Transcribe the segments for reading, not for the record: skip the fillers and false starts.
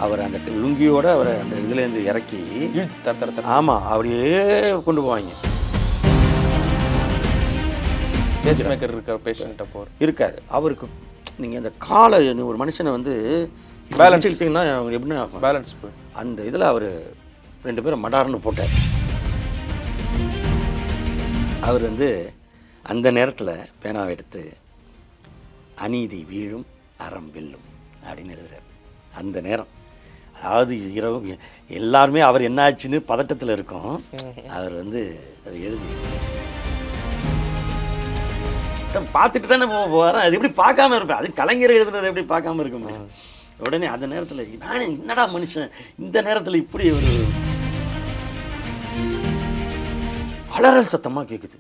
அவர் அந்த லுங்கியோட அவரை அந்த இதுலேருந்து இறக்கி ஆமாம் அப்படியே கொண்டு போவாங்க. பேஸ்மேக்கர் இருக்க பேஷண்ட்டை இருக்கார் அவருக்கு. நீங்கள் அந்த காலை ஒரு மனுஷனை வந்து பேலன்ஸ் எடுத்திங்கன்னா அவங்க எப்படின்னா பேலன்ஸ் அந்த இதில் அவர் 2 பேரும் மடார்னு போட்டார். அவர் வந்து அந்த நேரத்தில் பேனாவை எடுத்து அநீதி வீழும் அறம் வெல்லும் அப்படின்னு எழுதுறார். அந்த நேரம் அதாவது இரவு எல்லாருமே அவர் என்ன ஆச்சுன்னு பதட்டத்தில் இருக்கும். அவர் வந்து அதை எழுதி பார்த்துட்டு தானே போகிறேன். அது எப்படி பார்க்காம இருப்பேன்? அது கலைஞர் எழுதுனது எப்படி பார்க்காம இருக்குமே? உடனே அந்த நேரத்தில் நானே என்னடா மனுஷன் இந்த நேரத்தில் இப்படி ஒரு அலறல் சத்தமாக கேட்குது.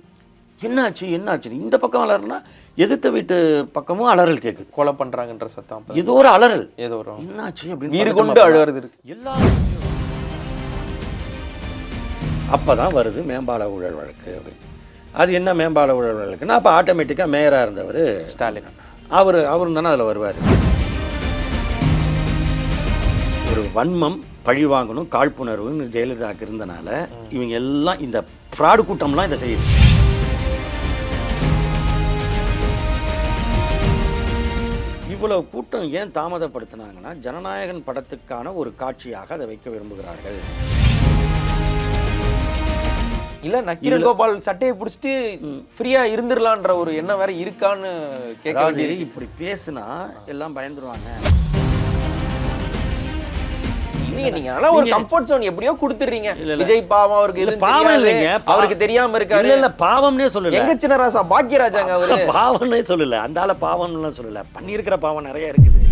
என்னாச்சு என்னாச்சு? இந்த பக்கம் அலறனா எதிர்த்த வீட்டு பக்கமும் அலறல் கேட்குது. கொலை பண்ணுறாங்கன்ற சத்தம். ஏதோ ஒரு அலறல், ஏதோ ஒரு என்னாச்சு அப்படின்னு வீடு கொண்டு அழுகிறது இருக்கு எல்லாரும். அப்போதான் வருது மேம்பால ஊழல் வழக்கு அப்படின்னு. அது என்ன மேம்பால ஊழல் வழக்குன்னா அப்போ ஆட்டோமேட்டிக்காக மேயராக இருந்தவர் ஸ்டாலின். அவரும் தானே அதில் வருவார். ஒரு வன்மம் பழி வாங்கணும் காழ்ப்புணர்வுன்னு ஜெயலலிதாவுக்கு இருந்தனால இவங்க எல்லாம் இந்த ஃப்ராடு கூட்டம்லாம் இதை செய்யுது. இவ்வளவு கூட்டம் ஏன் தாமதப்படுத்தினாங்கன்னா ஜனநாயகன் படத்துக்கான ஒரு காட்சியாக அதை வைக்க விரும்புகிறார்கள். இல்ல நக்கீரன் கோபால் சட்டையை பிடிச்சிட்டு ஃப்ரீயா இருந்துடலான்ற ஒரு எண்ணம் வேற இருக்கான்னு கேட்காது. இப்படி பேசுனா எல்லாம் பயந்துருவாங்க. நீங்க ஆனா ஒரு கம்ஃபர்ட் ஜோன் எப்படியோ கொடுத்துறீங்க. விஜய் பாவம் அவருக்கு எதுவும் பாவம் இல்லைங்க, அவருக்கு தெரியாம இருக்காரு. இல்ல பாவம்னே சொல்லல. எங்க சின்னராசா பாக்கியராஜாங்க அவரு பாவம்னே சொல்லல. அந்த ஆள பாவம்லாம் சொல்லல. பண்ணியிருக்கிற பாவம் நிறைய இருக்குது.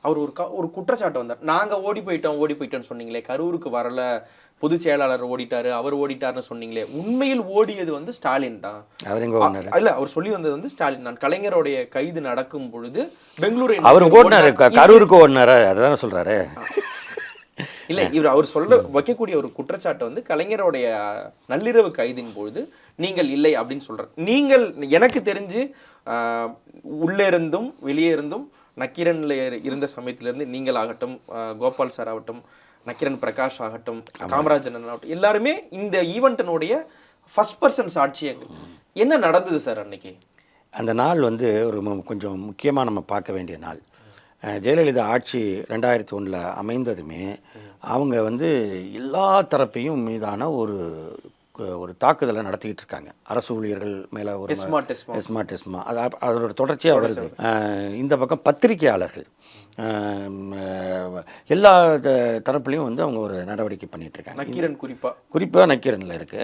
அவர் ஒரு குற்றச்சாட்டு வந்தார். நாங்க ஓடி போயிட்டோம்னு சொன்னீங்களே, கரூருக்கு வரல, பொதுச் செயலாளர் ஓடிட்டாரு, அவர் ஓடிட்டாருன்னு சொன்னீங்களே, உண்மையில் ஓடியது வந்து ஸ்டாலின் தான். இல்ல அவர் சொல்லி வந்தது வந்து ஸ்டாலின் தான். கலைஞருடைய கைது நடக்கும் பொழுது பெங்களூரு அவர் ஓடினாரு, கரூருக்கு ஓடினாரு, அதான் சொல்றாரு. இல்ல இவர் அவர் சொல்ல வைக்கக்கூடிய ஒரு குற்றச்சாட்டு வந்து கலைஞருடைய நள்ளிரவு கைதின் பொழுது நீங்கள் இல்லை அப்படின்னு சொல்றாரு. நீங்கள் எனக்கு தெரிஞ்சு உள்ளே இருந்தும் வெளியே இருந்தும் நக்கீரன்ல இருந்த சமயத்திலிருந்து நீங்கள் ஆகட்டும், கோபால் சார் ஆகட்டும், நக்கீரன் பிரகாஷ் ஆகட்டும், காமராஜன் ஆகட்டும், எல்லாருமே இந்த ஈவெண்ட்டினுடைய ஃபர்ஸ்ட் பர்சன் சாட்சியங்கள். என்ன நடந்தது சார் அன்னைக்கு? அந்த நாள் வந்து ஒரு கொஞ்சம் முக்கியமாக நம்ம பார்க்க வேண்டிய நாள். ஜெயலலிதா ஆட்சி 2001 அமைந்ததுமே அவங்க வந்து எல்லா தரப்பையும் மீதான ஒரு தாக்குதலை நடத்திக்கிட்டு இருக்காங்க. அரசு ஊழியர்கள் மேலே ஒரு எஸ்மா அது அதோட தொடர்ச்சியாக வருது. இந்த பக்கம் பத்திரிகையாளர்கள் எல்லா தரப்புலையும் வந்து அவங்க ஒரு நடவடிக்கை பண்ணிட்டு இருக்காங்க. நக்கீரன் குறிப்பாக நக்கீரனில் இருக்கு.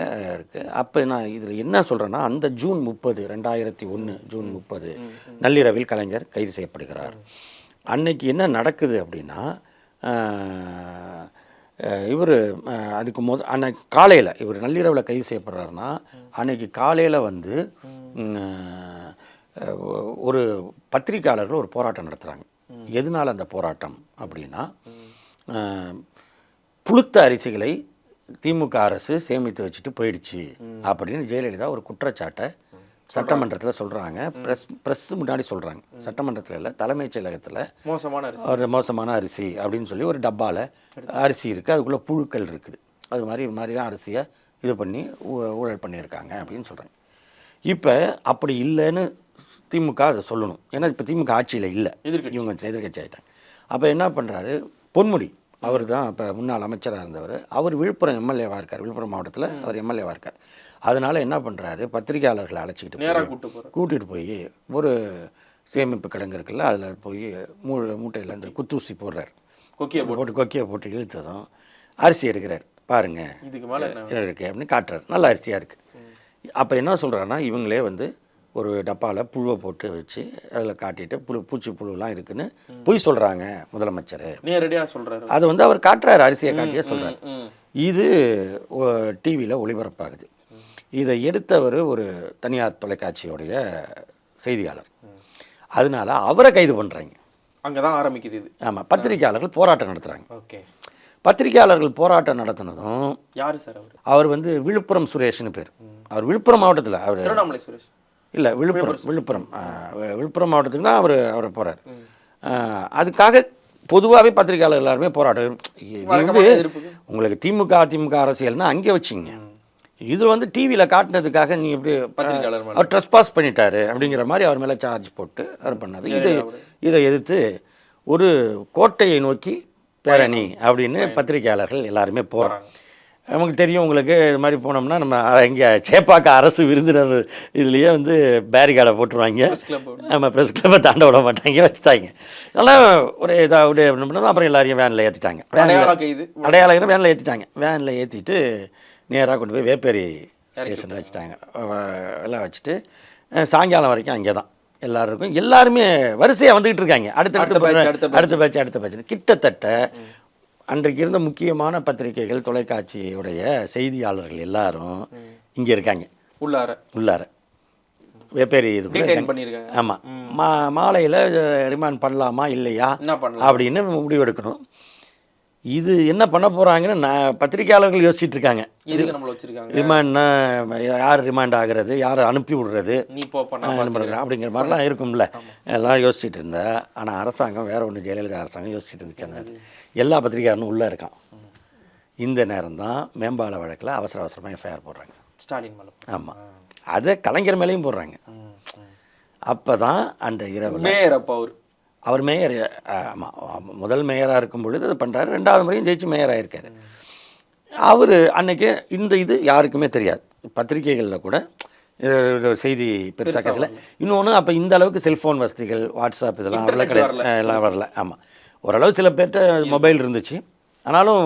அப்போ நான் இதில் என்ன சொல்கிறேன்னா, அந்த ஜூன் 30 2001 ஜூன் 30 நள்ளிரவில் கலைஞர் கைது செய்யப்படுகிறார். அன்னைக்கு என்ன நடக்குது அப்படின்னா, இவர் அதுக்கு அன்னைக்கு காலையில் இவர் நள்ளிரவில் கைது செய்யப்படுறாருன்னா அன்னைக்கு காலையில் வந்து ஒரு பத்திரிகையாளர்கள் ஒரு போராட்டம் நடத்துகிறாங்க. எதனால் அந்த போராட்டம் அப்படின்னா, புழுத்த அரிசிகளை திமுக அரசு சேமித்து வச்சுட்டு போயிடுச்சு அப்படின்னு ஜெயலலிதா ஒரு குற்றச்சாட்டை சட்டமன்றத்தில் சொல்கிறாங்க. ப்ரெஸ் முன்னாடி சொல்கிறாங்க. சட்டமன்றத்தில் இல்லை, தலைமைச் செயலகத்தில் ஒரு மோசமான அரிசி அப்படின்னு சொல்லி ஒரு டப்பாவில் அரிசி இருக்குது, அதுக்குள்ளே புழுக்கள் இருக்குது, அது மாதிரி தான் அரிசியை இது பண்ணி ஊழல் பண்ணியிருக்காங்க அப்படின்னு சொல்கிறாங்க. இப்போ அப்படி இல்லைன்னு திமுக அதை சொல்லணும். ஏன்னா இப்போ திமுக ஆட்சியில் இல்லை, இவங்க எதிர்கட்சி ஆகிட்டாங்க. அப்போ என்ன பண்ணுறாரு, பொன்முடி அவர் தான் இப்போ முன்னாள் அமைச்சராக இருந்தவர். அவர் விழுப்புரம் எம்எல்ஏவாக இருக்கார், விழுப்புரம் மாவட்டத்தில் அவர் எம்எல்ஏவாக இருக்கார். அதனால் என்ன பண்ணுறாரு, பத்திரிகையாளர்களை அழைச்சிக்கிட்டு கூட்டிகிட்டு போய் ஒரு சேமிப்பு கிடங்கு இருக்குல்ல, அதில் போய் மூட்டையில் அந்த குத்தூசி போடுறார். கொக்கியை போட்டு இழுத்ததும் அரிசி எடுக்கிறார். பாருங்கள் இதுக்கு மேலே இருக்குது அப்படின்னு காட்டுறாரு. நல்ல அரிசியாக இருக்குது. அப்போ என்ன சொல்கிறாருன்னா, இவங்களே வந்து ஒரு டப்பாவில் புழுவை போட்டு வச்சு அதில் காட்டிட்டு பூச்சி புழுலாம் இருக்குன்னு பொய் சொல்கிறாங்க முதலமைச்சர். நேரடியாக சொல்கிறாரு. அது வந்து அவர் காட்டுறாரு, அரிசியை காட்டியே சொல்கிறார். இது டிவியில் ஒளிபரப்பாகுது. இதை எடுத்தவர் ஒரு தனியார் தொலைக்காட்சியோடைய செய்தியாளர். அதனால அவரை கைது பண்ணுறாங்க. அங்கே தான் ஆரம்பிக்குது இது. ஆமாம், பத்திரிகையாளர்கள் போராட்டம் நடத்துகிறாங்க. ஓகே, பத்திரிகையாளர்கள் போராட்டம் நடத்தினதும் யார் சார் அவர் வந்து விழுப்புரம் சுரேஷ்னு பேர். அவர் விழுப்புரம் மாவட்டத்தில், அவர் திருவண்ணாமலை சுரேஷ் இல்லை, விழுப்புரம் மாவட்டத்துக்கு தான் அவரை போகிறார். அதுக்காக பொதுவாகவே பத்திரிகையாளர் எல்லாருமே போராட்டம். இது வந்து எதிர்ப்புக்கு. உங்களுக்கு அதிமுக அரசியல்னா அங்கே வச்சிங்க. இது வந்து டிவியில் காட்டினதுக்காக நீ எப்படி பத்திரிகையாளர் மேல. அவர் ட்ரெஸ்பாஸ் பண்ணிட்டாரு அப்படிங்கிற மாதிரி அவர் மேலே சார்ஜ் போட்டு அவர் பண்ணது. இதை எதிர்த்து ஒரு கோட்டையை நோக்கி பேரணி அப்படின்னு பத்திரிகையாளர்கள் எல்லாருமே போகிறாங்க. நமக்கு தெரியும், உங்களுக்கு இது மாதிரி போனோம்னா நம்ம இங்கே சேப்பாக்க அரசு விருந்தினர் இதுலேயே வந்து பேரிகார்டை போட்டுருவாங்க. நம்ம ப்ரெஸ் கிளப்பை தாண்ட விட மாட்டாங்க, வச்சுட்டாங்க. அதெல்லாம் ஒரு இதாக பண்ணணும். அப்புறம் எல்லாரையும் வேனில் ஏற்றிட்டாங்க. அடையாளம் வேனில் ஏற்றிட்டாங்க. வேனில் ஏற்றிட்டு நேராக கொண்டு போய் வேப்பேரி ஸ்டேஷனில் வச்சுட்டாங்க. எல்லாம் வச்சுட்டு சாயங்காலம் வரைக்கும் அங்கே தான் எல்லாருமே வரிசையாக வந்துக்கிட்டு இருக்காங்க. அடுத்த பேட்ச் கிட்டத்தட்ட அன்றைக்கு இருந்த முக்கியமான பத்திரிகைகள், தொலைக்காட்சியுடைய செய்தியாளர்கள் எல்லாரும் இங்கே இருக்காங்க. உள்ளார வேப்பேரி இது. ஆமாம், மாலையில் ரிமாண்ட் பண்ணலாமா இல்லையா அப்படின்னு முடிவெடுக்கணும். இது என்ன பண்ண போகிறாங்கன்னு பத்திரிகையாளர்கள் யோசிச்சுட்டு இருக்காங்க. ரிமாண்ட்னா யார் ரிமாண்ட் ஆகிறது, யார் அனுப்பி விடுறது அப்படிங்கிற மாதிரிலாம் இருக்கும்ல, எல்லாம் யோசிச்சுட்டு இருந்தா. ஆனால் அரசாங்கம் வேற ஒன்று, ஜெயலலிதா அரசாங்கம் யோசிச்சுட்டு இருந்துச்சு. எல்லா பத்திரிகையாளரும் உள்ளே இருக்கான். இந்த நேரம் தான் மேம்பால வழக்கில் அவசரமாக எஃப்ஐஆர் போடுறாங்க ஸ்டாலின் மேலே. ஆமாம், அதை கலைஞர் மேலேயும் போடுறாங்க. அப்போ தான் அந்த இரவு அவர் மேயர், ஆமாம், முதல் மேயராக இருக்கும் பொழுது அதை பண்ணுறாரு. 2வது முறையும் ஜெயிச்சு மேயராக இருக்கார். அவர் அன்னைக்கு இது யாருக்குமே தெரியாது. பத்திரிகைகளில் கூட செய்தி பெருசாக பேசல. இன்னொன்று, அப்போ இந்த அளவுக்கு செல்ஃபோன் வசதிகள், வாட்ஸ்அப் இதெல்லாம் அவ்வளோ கிடையாது, எல்லாம் வரல. ஆமாம், ஓரளவு சில பேர்கிட்ட மொபைல் இருந்துச்சு. ஆனாலும்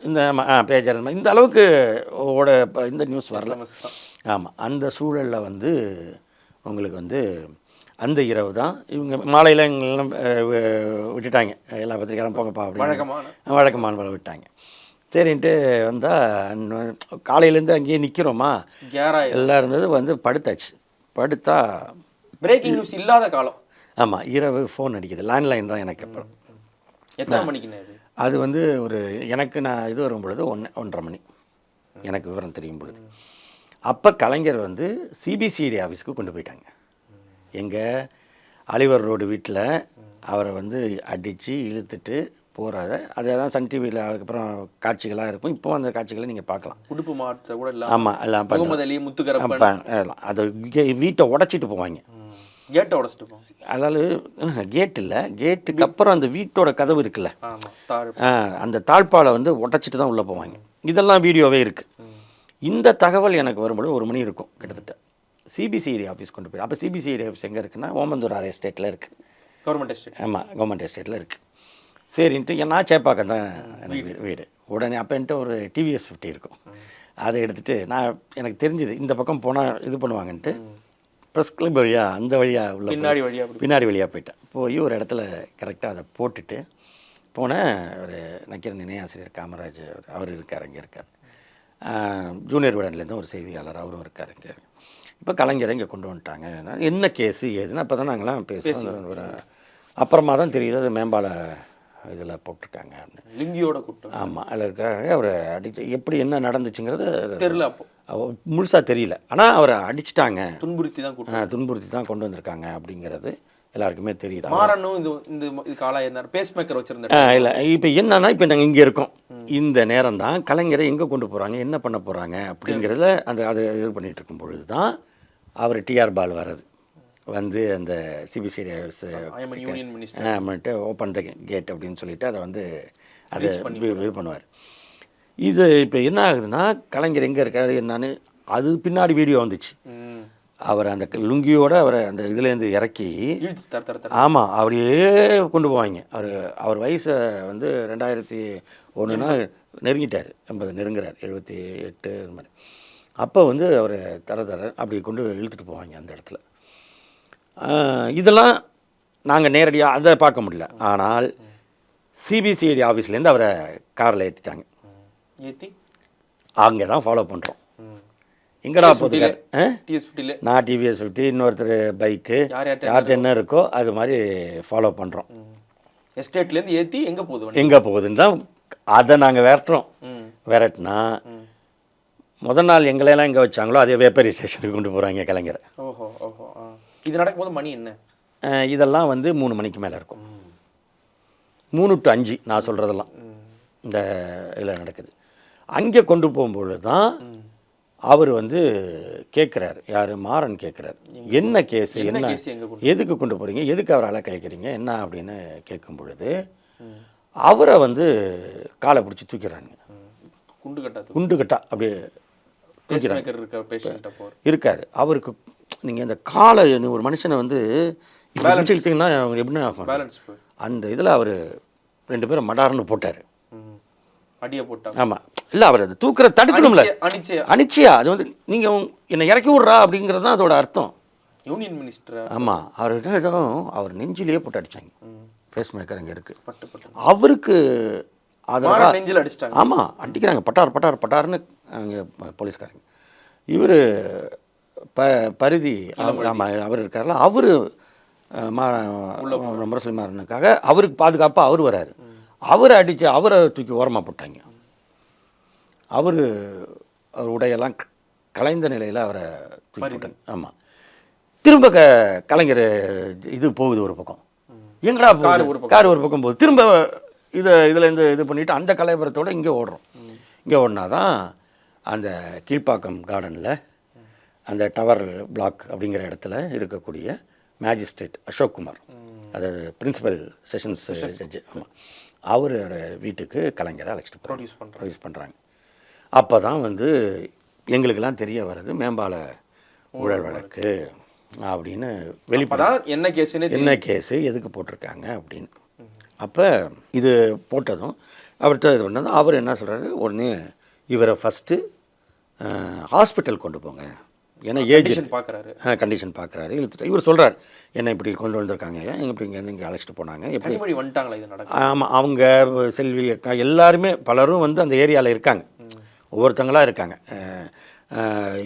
இந்த பேஜர் இந்த அளவுக்கு இந்த நியூஸ் வரல. ஆமாம், அந்த சூழலில் வந்து உங்களுக்கு வந்து அந்த இரவு தான் இவங்க மாலையில் எங்களெல்லாம் விட்டுட்டாங்க. எல்லா பத்திரிக்கையாலும் போங்கப்பா அப்படின்னு வழக்கமான விட்டாங்க. சரின்ட்டு வந்தால் காலையிலேருந்து அங்கேயே நிற்கிறோமா, எல்லாம் இருந்தது. வந்து படுத்தாச்சு. படுத்தா பிரேக்கிங் நியூஸ் இல்லாத காலம். ஆமாம், இரவு ஃபோன் அடிக்குது. லேண்ட்லைன் தான் எனக்கு. அப்புறம் எத்தனை மணிக்கு அது வந்து ஒரு எனக்கு நான் இது வரும் பொழுது 1:30 மணி எனக்கு விவரம் தெரியும் பொழுது. அப்போ கலைஞர் வந்து சிபிசிஐடி ஆஃபீஸ்க்கு கொண்டு போயிட்டாங்க. எங்கள் அலிவர் ரோடு வீட்டில் அவரை வந்து அடித்து இழுத்துட்டு போகிறத, அதை தான் சன் டிவியில் அதுக்கப்புறம் காட்சிகளாக இருக்கும். இப்போ அந்த காட்சிகளை நீங்கள் பார்க்கலாம். உடுப்பு மாற்ற கூட இல்லை. ஆமாம், எல்லாம் முத்துக்கரப்பன் அதை வீட்டை உடச்சிட்டு போவாங்க. கேட்டை உடச்சிட்டு போவாங்க. அதாவது கேட் இல்லை, கேட்டுக்கு அப்புறம் அந்த வீட்டோட கதவு இருக்குல்ல, அந்த தாழ்பாலை வந்து உடச்சிட்டு தான் உள்ளே போவாங்க. இதெல்லாம் வீடியோவே இருக்குது. இந்த தகவல் எனக்கு வரும்போது 1 மணி இருக்கும் கிட்டத்தட்ட. சிபிசிஐடி ஆஃபீஸ் கொண்டு போய், அப்போ சிபிசிஐடி ஆஃபீஸ் எங்கே இருக்குன்னா ஓமந்தூரார் எஸ்டேட்டில் இருக்குது. Government estate. ஆமாம், கவர்மெண்ட் எஸ்டேட்டில் இருக்குது. சரின்ட்டு நான் சேப்பாக்கம் தான் எனக்கு வீடு. உடனே அப்போ என்கிட்ட ஒரு டிவிஎஸ் 50 இருக்கும். அதை எடுத்துகிட்டு எனக்கு தெரிஞ்சுது இந்த பக்கம் போனால் இது பண்ணுவாங்கன்ட்டு ப்ரெஸ் கிளப் வழியாக அந்த வழியாக உள்ள பின்னாடி வழியாக போயிட்டேன். போய் ஒரு இடத்துல கரெக்டாக அதை போட்டுட்டு போனேன். ஒரு நக்கீரன் இணையாசிரியர் காமராஜ் அவர் இருக்கார், அங்கே இருக்கார். ஜூனியர் விடன்லேருந்து ஒரு செய்தியாளர் அவரும் இருக்கார் இங்கே. இப்போ கலைஞரை இங்கே கொண்டு வந்துட்டாங்க. என்ன கேஸு ஏதுன்னு அப்போ தான் நாங்களாம் பேசுவோம். அப்புறமா தான் தெரியுது அது மேம்பால இதில் போட்டிருக்காங்க. லிங்கியோட கூட்டம். ஆமாம், அதில் இருக்காங்க. அவரை அடித்து எப்படி என்ன நடந்துச்சுங்கிறது தெரியல, அப்போ முழுசாக தெரியல. ஆனால் அவரை அடிச்சிட்டாங்க, துன்புறுத்தி தான் கொண்டு வந்திருக்காங்க அப்படிங்கிறது எல்லாருக்குமே தெரியுது. மாறனும் இந்த காலா இருந்தார், பேஸ் மேக்கர் வச்சுருந்தாரு. இல்லை, இப்போ என்னன்னா, இப்போ நாங்கள் இங்கே இருக்கோம். இந்த நேரம் தான் கலைஞரை எங்கே கொண்டு போகிறாங்க, என்ன பண்ண போகிறாங்க அப்படிங்கிறத அதை இது பண்ணிகிட்டு இருக்கும் பொழுது தான் அவர் டிஆர் பால் வர்றது வந்து அந்த சிபிசிஐடி ஓப்பன் த கேட் அப்படின்னு சொல்லிட்டு அதை வந்து அதை இது பண்ணுவார். இது இப்போ என்ன ஆகுதுன்னா, கலைஞர் எங்கே இருக்காரு என்னன்னு அது பின்னாடி வீடியோ வந்துச்சு. அவர் அந்த லுங்கியோட அவரை அந்த இதுலேருந்து இறக்கி, ஆமாம், அப்படியே கொண்டு போவாங்க. அவர் வயசை வந்து 2001னா நெருங்கிட்டார், 80 நெருங்குறார், 78 இது மாதிரி. அப்போ வந்து அவர் தர அப்படி கொண்டு இழுத்துட்டு போவாங்க அந்த இடத்துல. இதெல்லாம் நாங்கள் நேரடியாக அதை பார்க்க முடியல. ஆனால் சிபிசிஐடி ஆஃபீஸ்லேருந்து அவரை காரில் ஏற்றிட்டாங்க. அங்கே தான் ஃபாலோ பண்ணுறோம். எங்கடா போதுங்க, நான் டிவிஎஸ் 50, இன்னொருத்தர் பைக்கு, யார்கிட்ட என்ன இருக்கோ அது மாதிரி ஃபாலோ பண்ணுறோம். எஸ்டேட்லேருந்து ஏற்றி எங்கே போகுதுன்னு தான் அதை நாங்கள் விரட்டினா முதல் நாள் எங்களையெல்லாம் எங்கே வச்சாங்களோ அதே வேப்பரி ஸ்டேஷனுக்கு கொண்டு போகிறாங்க கலைஞரை. ஓஹோ ஓஹோ. இது நடக்கும்போது மணி என்ன? இதெல்லாம் வந்து 3 மணிக்கு மேலே இருக்கும். 3 to 5 நான் சொல்கிறதெல்லாம் இந்த இதில் நடக்குது. அங்கே கொண்டு போகும்பொழுது தான் அவர் வந்து கேட்குறாரு, யார் மாறன் கேட்குறாரு, என்ன கேஸு, என்ன எதுக்கு கொண்டு போகிறீங்க, எதுக்கு அவரை அலக்கழிக்கிறீங்க என்ன அப்படின்னு கேட்கும் பொழுது அவரை வந்து காலை பிடிச்சி தூக்கிறாங்க. குண்டுகட்டா அப்படியே இருக்காரு. அவருக்கு நீங்கள் இந்த காலை ஒரு மனுஷனை வந்து எடுத்தீங்கன்னா எப்படி ஆகும், அந்த இதில் அவர் 2 பேரும் மடார்னு போட்டார். ஆமாம், இல்லை அவர் அது தூக்குற தடுக்கணும்ல, அனிச்சியா அது வந்து நீங்கள் என்னை இறக்கி விட்றா அப்படிங்கிறது தான் அதோட அர்த்தம். Union minister. ஆமாம், அவர் நெஞ்சிலேயே போட்டு அடித்தாங்க. ஃபேஸ் மேக்கர் அங்கே இருக்குது. அவருக்கு அதெல்லாம் நெஞ்சில் அடிச்சிட்டாங்க. ஆமாம், அடிக்கிறாங்க, பட்டார் பட்டார் பட்டார்னு அங்கே போலீஸ்காரங்க. இவர் பரிதி ஆமாம் அவர் இருக்கார்ல, அவர் முரசொலி மாறனுக்காக அவருக்கு பாதுகாப்பாக அவர் வராரு. அவரை அடித்து அவரை தூக்கி ஓரமாக போட்டாங்க. அவர் உடையெல்லாம் கலைந்த நிலையில் அவரை தூக்கி போட்டாங்க. ஆமாம், திரும்ப கலைஞர் இது போகுது ஒரு பக்கம், எங்கடா கார் ஒரு பக்கம் போகுது, திரும்ப இதில் இது பண்ணிவிட்டு அந்த கலைபுரத்தோடு இங்கே ஓடுறோம். இங்கே ஓடினா தான் அந்த கீழ்ப்பாக்கம் கார்டனில் அந்த டவர் பிளாக் அப்படிங்கிற இடத்துல இருக்கக்கூடிய மேஜிஸ்ட்ரேட் அசோக்குமார், அதாவது பிரின்சிபல் செஷன்ஸ் ஜட்ஜு, ஆமாம், அவரோட வீட்டுக்கு கலைஞரை அழைச்சிட்டு ப்ரொடியூஸ் பண்ணுறாங்க. அப்போ தான் வந்து எங்களுக்கெல்லாம் தெரிய வர்றது மேம்பால ஊழல் வழக்கு அப்படின்னு வெளிப்படம், என்ன கேஸு எதுக்கு போட்டிருக்காங்க அப்படின்னு. அப்போ இது போட்டதும் அவர்கிட்ட இது பண்ணதும் அவர் என்ன சொல்கிறாரு, உடனே இவரை ஃபஸ்ட்டு ஹாஸ்பிட்டல் கொண்டு போங்க, ஏன்னா ஏஜ் பார்க்குறாரு, கண்டிஷன் பார்க்குறாரு, இழுத்துட்டு இவர் சொல்கிறார், என்ன இப்படி கொண்டு வந்திருக்காங்க, இப்படி இங்கேருந்து இங்கே அழைச்சிட்டு போனாங்க, எப்படி வந்துட்டாங்களா இது நடக்கும். ஆமாம், அவங்க செல்வி அக்கா எல்லாருமே பலரும் வந்து அந்த ஏரியாவில் இருக்காங்க, ஒவ்வொருத்தங்களாக இருக்காங்க.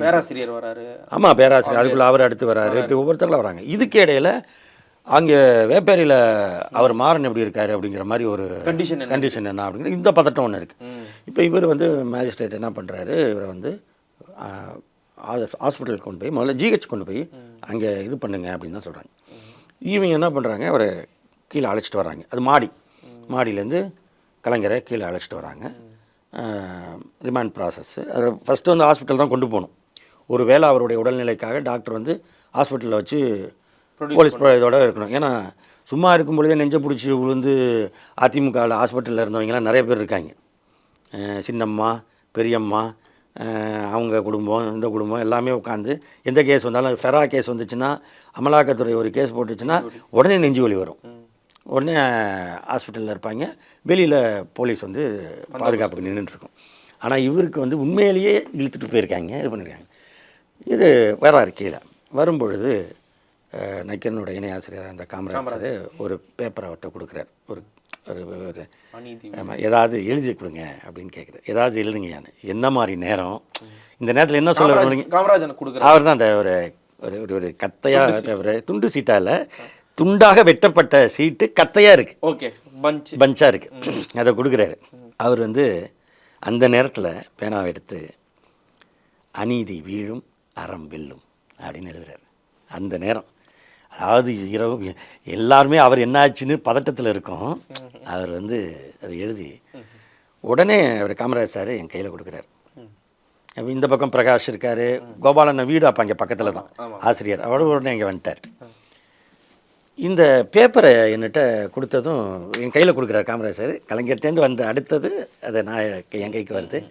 பேராசிரியர் வராரு, ஆமாம் பேராசிரியர், அதுக்குள்ளே அவர் அடுத்து வராரு, இப்படி ஒவ்வொருத்தங்களும் வராங்க. இதுக்கு இடையில் அங்கே வேப்பேரியில் அவர் மாறன் எப்படி இருக்காரு அப்படிங்கிற மாதிரி ஒரு கண்டிஷன் என்ன அப்படிங்கிற இந்த பதட்டம் ஒன்று இருக்குது. இப்போ இவர் வந்து மேஜிஸ்ட்ரேட் என்ன பண்ணுறாரு, இவரை வந்து ஹாஸ்பிட்டலுக்கு கொண்டு போய் முதல்ல ஜிஹெச் கொண்டு போய் அங்கே இது பண்ணுங்க அப்படின்னு தான் சொல்கிறாங்க. இவங்க என்ன பண்ணுறாங்க, அவரை கீழே அழைச்சிட்டு வராங்க. அது மாடியிலேருந்து கலைஞரை கீழே அழைச்சிட்டு வராங்க. ரிமாண்ட் ப்ராசஸ்ஸு அது ஃபஸ்ட்டு வந்து ஹாஸ்பிட்டல் தான் கொண்டு போகணும். ஒரு வேளை அவருடைய உடல்நிலைக்காக டாக்டர் வந்து ஹாஸ்பிட்டலில் வச்சு போலீஸ் இதோட இருக்கணும். ஏன்னா சும்மா இருக்கும் பொழுதே நெஞ்சை பிடிச்சி விழுந்து அதிமுகவில் ஹாஸ்பிட்டலில் இருந்தவங்கலாம் நிறைய பேர் இருக்காங்க. சின்னம்மா, பெரியம்மா, அவங்க குடும்பம், இந்த குடும்பம் எல்லாமே உட்காந்து எந்த கேஸ் வந்தாலும், ஃபெரா கேஸ் வந்துச்சுன்னா, அமலாக்கத்துறை ஒரு கேஸ் போட்டுச்சுன்னா உடனே நெஞ்சு வலி வரும், உடனே ஹாஸ்பிட்டலில் இருப்பாங்க, வெளியில் போலீஸ் வந்து பாதுகாப்புக்கு நின்றுட்டுருக்கும். ஆனால் இவருக்கு வந்து உண்மையிலேயே இழுத்துட்டு போயிருக்காங்க, இது பண்ணியிருக்காங்க. இது வராரு கீழே வரும்பொழுது நக்கனோட இணை ஆசிரியர் அந்த காமராஜர் ஒரு பேப்பரை அவர்கிட்ட கொடுக்குறாரு. ஒரு ஆமாம், ஏதாவது எழுதி கொடுங்க அப்படின்னு கேட்குறாரு. ஏதாவது எழுதுங்கயான்னு. என்ன மாதிரி நேரம், இந்த நேரத்தில் என்ன சொல்ல காமராஜன் கொடுக்குறாரு. அவர் தான் அந்த ஒரு ஒரு கத்தையாக ஒரு துண்டு சீட்டால் துண்டாக வெட்டப்பட்ட சீட்டு கத்தையாக இருக்குது, ஓகே, பஞ்சாக இருக்குது, அதை கொடுக்குறாரு. அவர் வந்து அந்த நேரத்தில் பேனாவை எடுத்து அநீதி வீழும் அறம் வெல்லும் அப்படின்னு எழுதுறாரு. அந்த நேரம், அதாவது இரவு எல்லாருமே அவர் என்ன ஆச்சுன்னு பதட்டத்தில் இருக்கும். அவர் வந்து அதை எழுதி உடனே அவர் காமராஜ் சார் என் கையில் கொடுக்குறாரு. இந்த பக்கம் பிரகாஷ் இருக்கார், கோபாலன் வீடு அப்போ அங்கே பக்கத்தில் தான் ஆசிரியர், அவரோட உடனே இங்கே வந்துட்டார். இந்த பேப்பரை என்கிட்ட கொடுத்ததும் என் கையில் கொடுக்குறாரு காமராஜ் சார். கலைஞர்கிட்டேருந்து வந்த அடுத்தது அதை நான் என் கைக்கு வருது.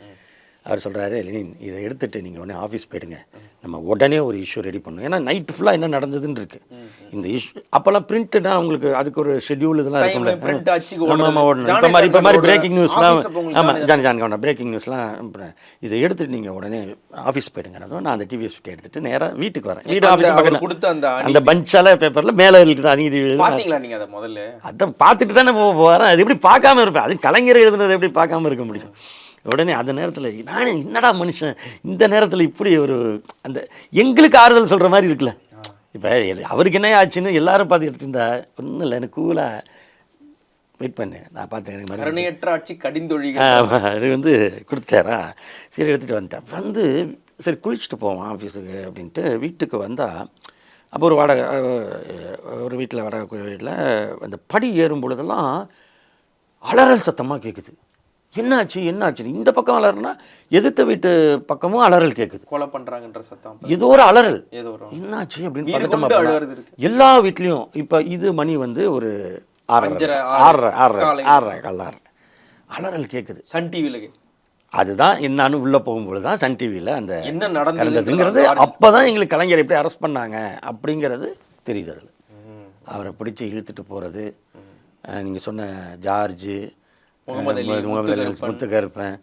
அவர் சொல்கிறாரு, லெனின் இதை எடுத்துகிட்டு நீங்கள் உடனே ஆஃபீஸ் போயிடுங்க, நம்ம உடனே ஒரு இஷ்யூ ரெடி பண்ணணும். ஏன்னா நைட்டு ஃபுல்லாக என்ன நடந்ததுன்னு இருக்குது. இந்த இஷ்யூ அப்போல்லாம் பிரிண்ட்டுனா உங்களுக்கு அதுக்கு ஒரு ஷெட்யூல் இதெல்லாம் இருக்கும்ல. நம்ம ஓடணும். இப்போ மாதிரி பிரேக்கிங் நியூஸ்லாம், ஆமாம் ஜான் பிரேக்கிங் நியூஸ்லாம் இதை எடுத்துகிட்டு நீங்கள் உடனே ஆஃபீஸ் போயிடுங்க. நான் அந்த டிவி சுட்டி எடுத்துகிட்டு நேராக வீட்டுக்கு வரேன். வீடு ஆஃபீஸ் பக்கம் கொடுத்த அந்த பஞ்சால பேப்பரில் மேலே இருக்கிற அநீதி முதல்ல அதை பார்த்துட்டு தானே போகிறேன். அது எப்படி பார்க்காம இருப்பேன், அது கலைஞர் எழுதுனது எப்படி பார்க்காம இருக்க முடியும். உடனே அந்த நேரத்தில் நான் என்னடா மனுஷன் இந்த நேரத்தில் இப்படி ஒரு அந்த எங்களுக்கு ஆறுதல் சொல்கிற மாதிரி இருக்குல்ல. இப்போ அவருக்கு என்ன ஆச்சுன்னு எல்லாரும் பார்த்துக்கிட்டு இருந்தா ஒன்றும் இல்லை, எனக்கு கூலாக வெயிட் பண்ணேன். நான் பார்த்தேன் கருணையற்ற ஆட்சி கடிந்தொழி அது வந்து கொடுத்துட்டாரா, சரி எடுத்துகிட்டு வந்துட்டேன். வந்து சரி குளிச்சுட்டு போவோம் ஆஃபீஸுக்கு அப்படின்ட்டு வீட்டுக்கு வந்தால் அப்போ ஒரு வாடகை ஒரு வீட்டில் வாடகை வீட்டில் அந்த படி ஏறும் பொழுதெல்லாம் அலறல் சத்தமாக கேட்குது. என்னாச்சு என்னாச்சு, இந்த பக்கம் அலறனா எதிர்த்த வீட்டு பக்கமும் அலறல் கேட்குது. கொலை பண்றாங்கன்ற சத்தம், ஏதோ ஒரு அலறல், ஏதோ ஒரு என்னாச்சு அப்படின்னு வீடு பதட்டமா கொண்டு போனா, அழுவுறது இருக்கு. எல்லா வீட்லேயும். இப்போ இது மணி வந்து ஒரு 6:30 அலறல் கேட்குது. சன் டிவில அதுதான் என்னான்னு உள்ளே போகும்போது தான் சன் டிவியில் அந்த என்ன நடந்ததுங்கிறது நடந்ததுங்கிறது அப்போ தான் எங்களுக்கு கலைஞர் எப்படி அரெஸ்ட் பண்ணாங்க அப்படிங்கிறது தெரியுது. அதில் அவரை பிடிச்சி இழுத்துட்டு போகிறது, நீங்கள் சொன்ன ஜார்ஜு, முகமது அலி, முத்துக்கருப்பன்,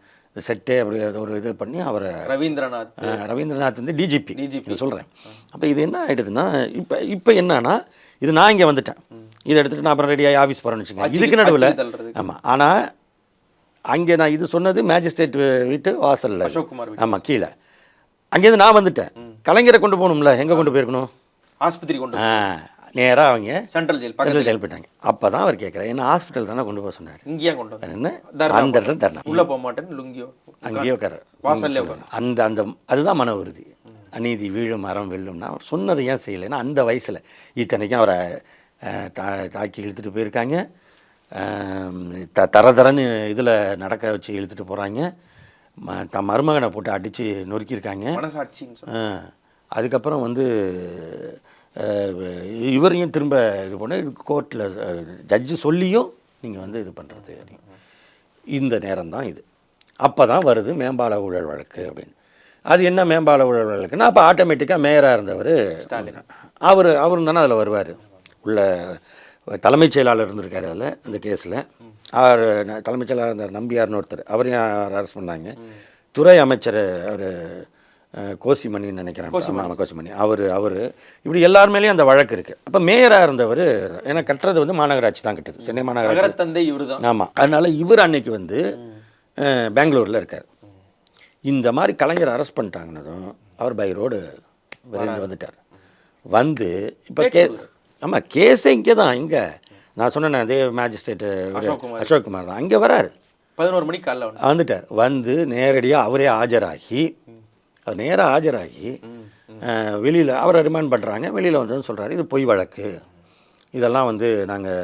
செட்டே அப்படி ஒரு இது பண்ணி அவரை ரவீந்திரநாத் வந்து டிஜிபி சொல்கிறேன். அப்போ இது என்ன ஆகிடுதுன்னா, இப்போ என்னன்னா, இது நான் இங்கே வந்துட்டேன், இதை எடுத்துகிட்டு நான் அப்புறம் ரெடியாகி ஆஃபீஸ் போகிறேன்னு வச்சுக்கோங்க. இதுக்கு நடுவில் ஆமாம், ஆனால் அங்கே நான் இது சொன்னது மேஜிஸ்ட்ரேட் வீட்டு வாசலில், ஆமாம் கீழே. அங்கேருந்து நான் வந்துட்டேன், கலைஞரை கொண்டு போகணும்ல, எங்கே கொண்டு போயிருக்கணும், ஆஸ்பத்திரி கொண்டு, நேராக அவங்க சென்ட்ரல் ஜெயில் போயிட்டாங்க. அப்போ தான் அவர் கேட்குறாரு, என்ன ஹாஸ்பிட்டல் தானே கொண்டு போக சொன்னார், இங்கேயே கொண்டு என்ன அந்த இடத்துல தரணும், உள்ளே போக மாட்டேன், லுங்கியோ அங்கேயோ உட்கார வாசல்லே அந்த அந்த அதுதான் மன உறுதி. அநீதி வீழும் அறம் வெல்லும்னா அவர் சொன்னதை ஏன் செய்யலைன்னா, அந்த வயசில் இத்தனைக்கும் அவரை தாக்கி இழுத்துட்டு போயிருக்காங்க, தரன்னு இதில் நடக்க வச்சு இழுத்துட்டு போகிறாங்க, தன் மருமகனை போட்டு அடித்து நொறுக்கியிருக்காங்க. அதுக்கப்புறம் வந்து இவரையும் திரும்ப இது பண்ண கோர்ட்டில் ஜட்ஜு சொல்லியும் நீங்கள் வந்து இது பண்ணுறது. இந்த நேரம் தான் இது. அப்போ தான் வருது மேம்பால ஊழல் வழக்கு அப்படின்னு. அது என்ன மேம்பால ஊழல் வழக்குன்னா, அப்போ ஆட்டோமேட்டிக்காக மேயராக இருந்தவர் ஸ்டாலின், அவரும் தானே அதில் வருவார். உள்ள தலைமைச் செயலாளர் இருந்திருக்காரு அதில், இந்த கேஸில். அவர் தலைமைச் செயலாளர் இருந்தார், நம்பியார்னு ஒருத்தர், அவரையும் அரெஸ்ட் பண்ணாங்க. துறை அமைச்சர் அவர் கோசிமணின்னு நினைக்கிறேன், கோசிமணி, அவர் இப்படி எல்லார் மேலேயும் அந்த வழக்கு இருக்குது. அப்போ மேயராக இருந்தவர், ஏன்னா கட்டுறது வந்து மாநகராட்சி தான் கட்டுது, சென்னை மாநகராட்சி தந்தை இவர் தான். ஆமாம், அதனால் இவர் அன்னைக்கு வந்து பெங்களூரில் இருக்கார். இந்த மாதிரி கலைஞர் அரெஸ்ட் பண்ணிட்டாங்கன்னதும் அவர் பை ரோடு விரைந்து வந்துட்டார். வந்து இப்போ ஆமாம், கேஸே இங்கே தான், இங்கே நான் சொன்னேன் அதே மேஜிஸ்ட்ரேட்டு அசோக்குமார் தான் அங்கே வராரு. 11 மணிக்கு காலைல வந்துட்டார். வந்து நேரடியாக அவரே ஆஜராகி, அவர் நேராக ஆஜராகி வெளியில் அவரை ரிமாண்ட் பண்ணுறாங்க. வெளியில் வந்ததுன்னு சொல்கிறாரு, இது பொய் வழக்கு, இதெல்லாம் வந்து நாங்கள்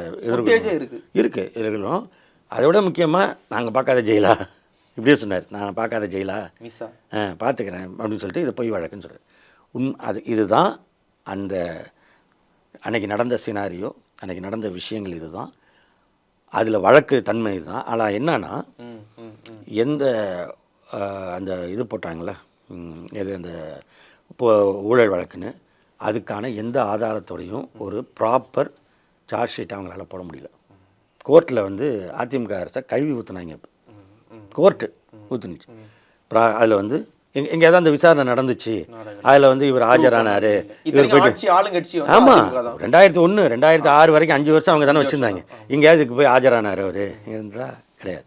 இருக்குது எதிர்கொள்ளும். அதை விட முக்கியமாக நாங்கள் பார்க்காத ஜெயிலா, இப்படியே சொன்னார், நான் பார்க்காத ஜெயிலா பார்த்துக்கிறேன் அப்படின்னு சொல்லிட்டு இது பொய் வழக்குன்னு சொல்கிறார். அது இதுதான் அந்த அன்றைக்கி நடந்த சினாரியோ, அன்றைக்கி நடந்த விஷயங்கள் இதுதான், அதில் வழக்கு தன்மை இதுதான். ஆனால் என்னன்னா, எந்த அந்த இது போட்டாங்களே எது அந்த ஊழல் வழக்குன்னு, அதுக்கான எந்த ஆதாரத்தோடையும் ஒரு ப்ராப்பர் சார்ஜ் ஷீட் அவங்களால போட முடியல. கோர்ட்டில் வந்து அதிமுக அரசை கழுவி ஊற்றுனாங்க, கோர்ட்டு ஊற்றுனுச்சு. அதில் வந்து எங்கேயாவது அந்த விசாரணை நடந்துச்சு, அதில் வந்து இவர் ஆஜரானார், இவர் போயிட்டு ஆமாம் 2001 2006 வரைக்கும் 5 வருஷம் அவங்க தானே வச்சுருந்தாங்க, எங்கேயாவது இதுக்கு போய் ஆஜரானார் அவர் இருந்தால் கிடையாது.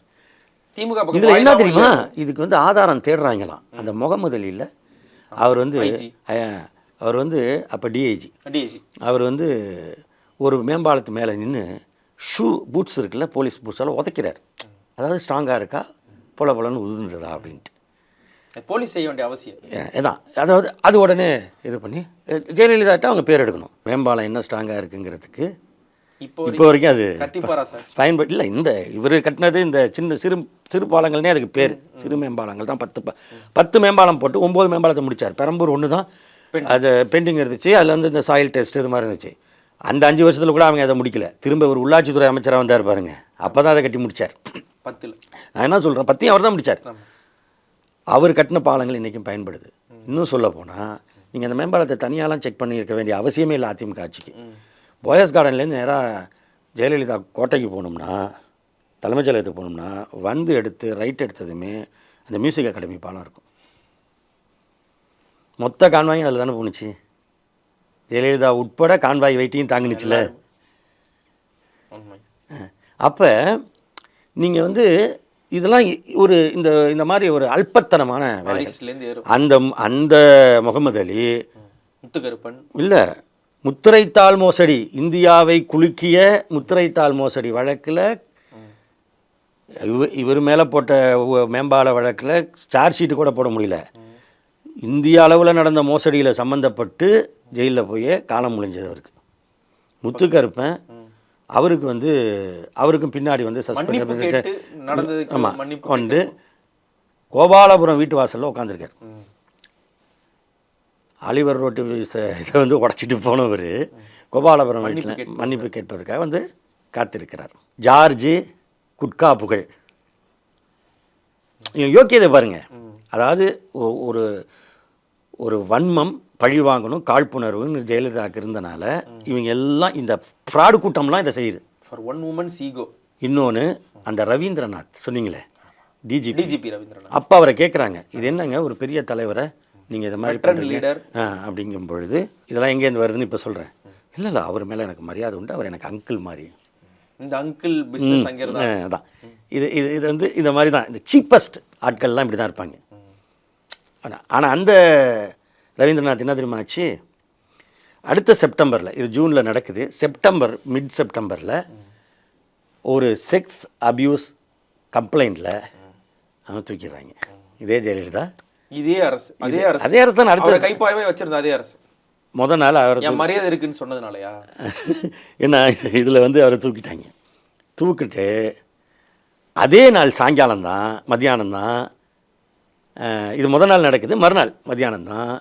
திமுக இதில் என்ன தெரியுமா, இதுக்கு வந்து ஆதாரம் தேடுறாங்களாம். அந்த முகமது அலியில் அவர் வந்து அப்போ டிஐஜி, அவர் வந்து ஒரு மேம்பாலத்து மேலே நின்று பூட்ஸ் இருக்குல்ல, போலீஸ் பூட்ஸால் உதைக்கிறார். அதாவது ஸ்ட்ராங்காக இருக்கா, பொலன்னு உதிர்ந்ததா அப்படின்ட்டு போலீஸ் செய்ய வேண்டிய அவசியம் இதான். அதாவது அது உடனே இது பண்ணி ஜெயலலிதாட்ட அவங்க பேர் எடுக்கணும். மேம்பாலம் என்ன ஸ்ட்ராங்காக இருக்குங்கிறதுக்கு இப்போ வரைக்கும் அது பயன்பட்டு இல்லை. இந்த இவர் கட்டினது இந்த சிறு பாலங்கள்னே அதுக்கு பேர், சிறு மேம்பாலங்கள் தான். 10 மேம்பாலம் போட்டு 9 மேம்பாலத்தை முடித்தார். பெரம்பூர் ஒன்று தான் அது பெண்டிங் இருந்துச்சு, அதில் வந்து இந்த சாயில் டெஸ்ட் இது மாதிரி இருந்துச்சு. அந்த 5 வருஷத்தில் கூட அவங்க அதை முடிக்கல. திரும்ப ஒரு உள்ளாட்சித்துறை அமைச்சராக வந்தார் பாருங்க, அப்போ தான் அதை கட்டி முடித்தார். 10 நான் என்ன சொல்கிறேன், 10 அவர் தான் முடித்தார். அவர் கட்டின பாலங்கள் இன்றைக்கும் பயன்படுது. இன்னும் சொல்ல போனால் நீங்கள் அந்த மேம்பாலத்தை தனியாலாம் செக் பண்ணியிருக்க வேண்டிய அவசியமே இல்லை அதிமுக ஆட்சிக்கு. போயஸ் கார்டன்லேருந்து நேராக ஜெயலலிதா கோட்டைக்கு போகணும்னா, தலைமைச் செயலகத்துக்கு போகணும்னா வந்து எடுத்து ரைட் எடுத்ததுமே அந்த மியூசிக் அகாடமி பாலம் இருக்கும். மொத்த கான்வாயும் அதில் தானே போணுச்சு, ஜெயலலிதா உட்பட கான்வாய் வெயிட்டையும் தாங்கினுச்சுல. அப்போ நீங்கள் வந்து இதெல்லாம் ஒரு இந்த மாதிரி ஒரு அல்பத்தனமான வேலை. அந்த முகமது அலி, முத்துக்கருப்பன் இல்லை, முத்திரைத்தாள் மோசடி, இந்தியாவை குலுக்கிய முத்திரைத்தாள் மோசடி வழக்கில் இவர் மேலே போட்ட மேம்பால வழக்கில் சார்ஜ் ஷீட்டு கூட போட முடியல. இந்திய அளவில் நடந்த மோசடியில் சம்மந்தப்பட்டு ஜெயிலில் போய் காலம் முடிஞ்சது அவருக்கு. முத்துக்கருப்பன் அவருக்கு வந்து அவருக்கும் பின்னாடி வந்து மன்னிப்பு கேட்டு நடந்ததுக்கு ஆமாம் மன்னிப்பு வந்து கோபாலபுரம் வீட்டு வாசலில் உட்காந்துருக்கார். ஆலிவர் ரோட்டு இதை வந்து உடச்சிட்டு போனவர் கோபாலபுரம் வீட்டில் மன்னிப்பு கேட்பதற்காக வந்து காத்திருக்கிறார். ஜார்ஜு குட்கா புகழ் யோக்கியதை பாருங்க. அதாவது ஒரு ஒரு வன்மம் பழி வாங்கணும் காழ்ப்புணர்வுன்னு ஜெயலலிதாவுக்கு இருந்தனால இவங்க எல்லாம் இந்த ஃப்ராடு கூட்டம்லாம் இதை செய்யுது. For one women's ego. இன்னொன்று அந்த ரவீந்திரநாத் சொன்னீங்களே டிஜிபி ரவீந்திரநாத், அப்போ அவரை கேட்குறாங்க, இது என்னங்க ஒரு பெரிய தலைவரை நீங்கள் இது மாதிரி லீடர் அப்படிங்கும் பொழுது இதெல்லாம் எங்கேருந்து வருதுன்னு இப்போ சொல்கிறேன். இல்லை அவர் மேலே எனக்கு மரியாதை உண்டு, அவர் எனக்கு அங்கிள் மாதிரி. இந்த அங்கிள் பிஸ்னஸ் அங்கே அதான் இது இது இது வந்து இந்த மாதிரி தான் இந்த சீப்பஸ்ட் ஆட்கள்லாம் இப்படி தான் இருப்பாங்க. ஆனால் அந்த ரவீந்திரநாத் என்ன தெரியுமா ஆச்சு, அடுத்த செப்டம்பரில், இது ஜூனில் நடக்குது, மிட் செப்டம்பரில் ஒரு செக்ஸ் அபியூஸ் கம்ப்ளைண்ட்டில் அவன் தூக்கிடுறாங்க. இதே ஜெயலலிதா, இதே அரசு தான் அடுத்த கைப்பாயவே வச்சிருந்த அதே அரசு முதல் நாள் அவர் மரியாதை இருக்குன்னு சொன்னதுனாலயா என்ன இதில் வந்து அவரை தூக்கிட்டு அதே நாள் சாயங்காலம் தான் மத்தியானம் தான் இது முதல் நாள் நடக்குது. மறுநாள் மத்தியானம் தான்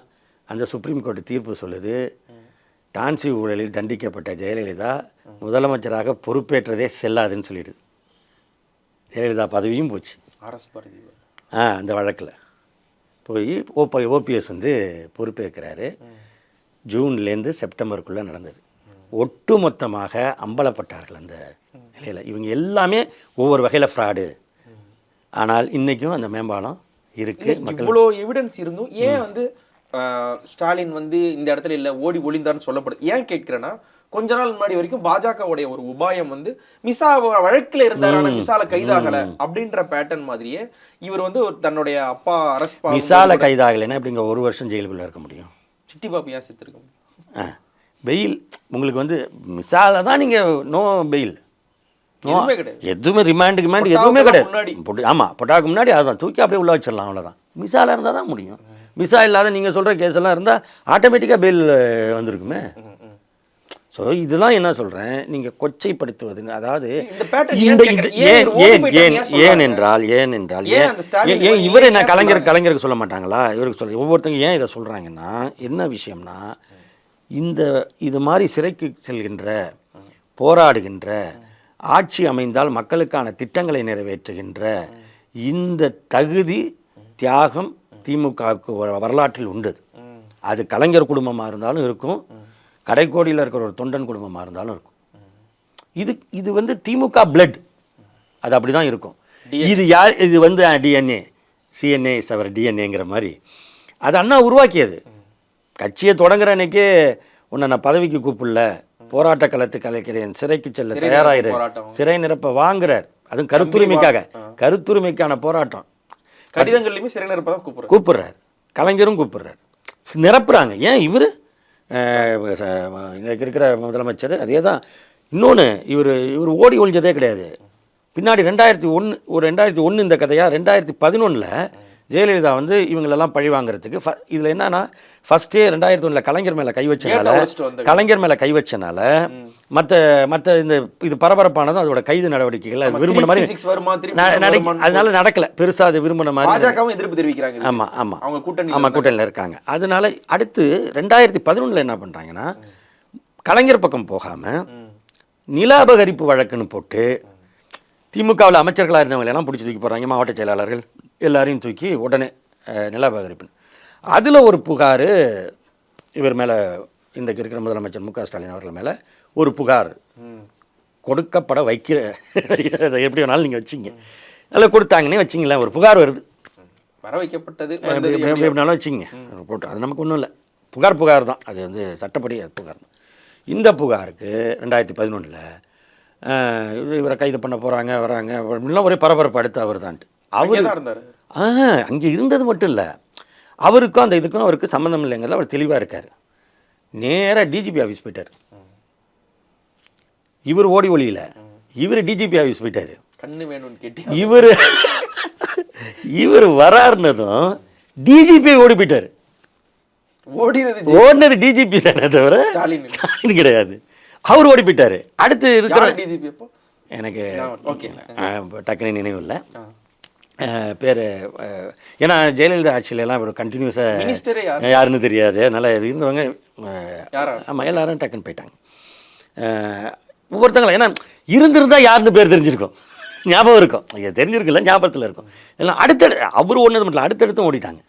அந்த சுப்ரீம் கோர்ட்டு தீர்ப்பு சொல்லுது, டான்சி ஊழலில் தண்டிக்கப்பட்ட ஜெயலலிதா முதலமைச்சராக பொறுப்பேற்றதே செல்லாதுன்னு சொல்லிடுது. ஜெயலலிதா பதவியும் போச்சு அரசு பதவி. அந்த வழக்கில் போய் ஓபிஎஸ் வந்து பொறுப்பேற்கிறாரு. ஜூன்லேருந்து செப்டம்பருக்குள்ளே நடந்தது. ஒட்டு மொத்தமாக அம்பலப்பட்டார்கள் அந்த நிலையில். இவங்க எல்லாமே ஒவ்வொரு வகையில் ஃப்ராடு. ஆனால் இன்றைக்கும் அந்த மேம்பாலம் இருக்குது. இவ்வளோ எவிடன்ஸ் இருந்தும் ஏன் வந்து ஸ்டாலின் வந்து இந்த இடத்துல இல்லை ஓடி ஒளிந்தார்னு சொல்லப்படுது. ஏன் கேட்கிறேன்னா, கொஞ்ச நாள் முன்னாடி வரைக்கும் பாஜகவுடைய ஒரு உபாயம் வந்து மிசா வழக்கில் இருந்தாரான மிசால கைதாகலை அப்படின்ற பேட்டர்ன் மாதிரியே இவர் வந்து தன்னுடைய அப்பா அரசு மிசால கைதாகலைன்னா இப்படிங்க ஒரு வருஷம் ஜெயிலுக்குள்ளே இருக்க முடியும். சிட்டி பாபு ஏன் செத்துருக்க பெயில் உங்களுக்கு வந்து மிசால தான் நீங்கள் நோ பெயில் எதுவுமே ரிமாண்டு எதுவுமே கிடையாது. ஆமாம், பொட்டாவுக்கு முன்னாடி அதுதான் தூக்கி அப்படியே உள்ள வச்சிடலாம், அவ்வளோதான். மிசால இருந்தால் தான் முடியும். மிசா இல்லாத நீங்கள் சொல்கிற கேஸ் எல்லாம் இருந்தால் ஆட்டோமேட்டிக்காக பெயில் வந்திருக்குமே. ஸோ இதெல்லாம் என்ன சொல்கிறேன், நீங்கள் கொச்சைப்படுத்துவது, அதாவது ஏன் என்றால் இவரே நான் கலைஞருக்கு சொல்ல மாட்டாங்களா, இவருக்கு சொல்ல ஒவ்வொருத்தங்க ஏன் இதை சொல்கிறாங்கன்னா என்ன விஷயம்னா, இது மாதிரி சிறைக்கு செல்கின்ற போராடுகின்ற ஆட்சி அமைந்தால் மக்களுக்கான திட்டங்களை நிறைவேற்றுகின்ற இந்த தகுதி தியாகம் திமுகவுக்கு வரலாற்றில் உண்டு. அது கலைஞர் குடும்பமாக இருந்தாலும் இருக்கும், கடைக்கோடியில் இருக்கிற ஒரு தொண்டன் குடும்பமாக இருந்தாலும் இருக்கும். இது வந்து திமுக பிளட், அது அப்படி தான் இருக்கும். இது வந்து டிஎன்ஏ சிஎன்ஏ அவர் டிஎன்ஏங்கிற மாதிரி அது அண்ணா உருவாக்கியது. கட்சியை தொடங்குற அன்னைக்கே உன்னை நான் பதவிக்கு கூப்பிடல, போராட்ட களத்து கலைக்கிறேன், சிறைக்கு செல்ல தயாராகிற, சிறை நிரப்ப வாங்குறார். அதுவும் கருத்துரிமைக்கான போராட்டம். கடிதங்கள்லையுமே சிறை நிரப்ப தான் கூப்பிடுறார், கலைஞரும் கூப்பிடுறார், நிரப்புறாங்க. ஏன் இவர் இன்றைக்கு இருக்கிற முதலமைச்சர் அதே தான். இன்னொன்று இவர் ஓடி ஒழிஞ்சதே கிடையாது. பின்னாடி 2001 இந்த கதையாக 2011 ஜெயலலிதா வந்து இவங்களெல்லாம் பழி வாங்குறதுக்கு இதில் என்னன்னா, ஃபஸ்ட்டே 2001 கலைஞர் மேலே கை வச்சனால மற்ற இது பரபரப்பானதும் அதோட கைது நடவடிக்கைகள் விரும்பின மாதிரி அதனால நடக்கலை பெருசாக. அது விரும்பின மாதிரி எதிர்ப்பு தெரிவிக்கிறாங்க. ஆமாம் கூட்டணியில் இருக்காங்க. அதனால அடுத்து 2011 என்ன பண்ணுறாங்கன்னா, கலைஞர் பக்கம் போகாமல் நில அபகரிப்பு வழக்குன்னு போட்டு திமுகவில் அமைச்சர்களாக இருந்தவங்களெல்லாம் பிடிச்சி தூக்கி போகிறாங்க. மாவட்ட செயலாளர்கள் எல்லாரையும் தூக்கி உடனே நில அபகரிப்பு. அதில் ஒரு புகார் இவர் மேலே, இன்றைக்கு இருக்கிற முதலமைச்சர் மு க ஸ்டாலின் அவர்கள் மேலே ஒரு புகார் கொடுக்கப்பட வைக்கிற எப்படி வேணாலும் நீங்கள் வச்சிங்க, அதில் கொடுத்தாங்கன்னே வச்சிங்களேன், ஒரு புகார் வருது, வர வைக்கப்பட்டது எப்படினாலும் வச்சிங்க போட்டு. அது நமக்கு ஒன்றும் இல்லை, புகார் தான், அது வந்து சட்டப்படி அது புகார் தான். இந்த புகாருக்கு 2011 இவரை கைது பண்ண போகிறாங்க வராங்க அப்படின்லாம் ஒரே பரபரப்பு. அடுத்து அவர் தான்ட்டு அங்கே இருந்தது மட்டும் இல்லை, அவருக்கும் அந்த இதுக்கும் அவருக்கு சம்மந்தம் இல்லைங்கிறத அவர் தெளிவாக இருக்கார். நேராக டிஜிபி ஆஃபீஸ் போயிட்டார். இவர் ஓடி ஒளியில், இவர் டிஜிபி ஆஃபீஸ் போயிட்டார். கண்ணு வேணும்னு கேட்டு இவர் வராருனதும் டிஜிபி ஓடி போயிட்டார். ஓடினது டிஜிபி தானே தவிர ஸ்டாலின் கிடையாது. அவர் ஓடி போயிட்டாரு. அடுத்து இருக்கிற டிஜிபி எப்போ எனக்கு டக்குனு நினைவு இல்லை பேர். ஏன்னா ஜெயலலிதா ஆட்சியிலலாம் ஒரு கண்டினியூஸாக யாருன்னு தெரியாது. நல்லா இருந்தவங்க ஆமாம் எல்லாரும் டக்குன்னு போயிட்டாங்க. ஒவ்வொருத்தங்களும் ஏன்னா இருந்திருந்தா யாருன்னு பேர் தெரிஞ்சிருக்கும், ஞாபகம் இருக்கும். தெரிஞ்சிருக்குல்ல, ஞாபகத்தில் இருக்கும். எல்லாம் அவர் ஒன்றது மட்டும் இல்லை, அடுத்தடுத்தும் ஓடிட்டாங்க.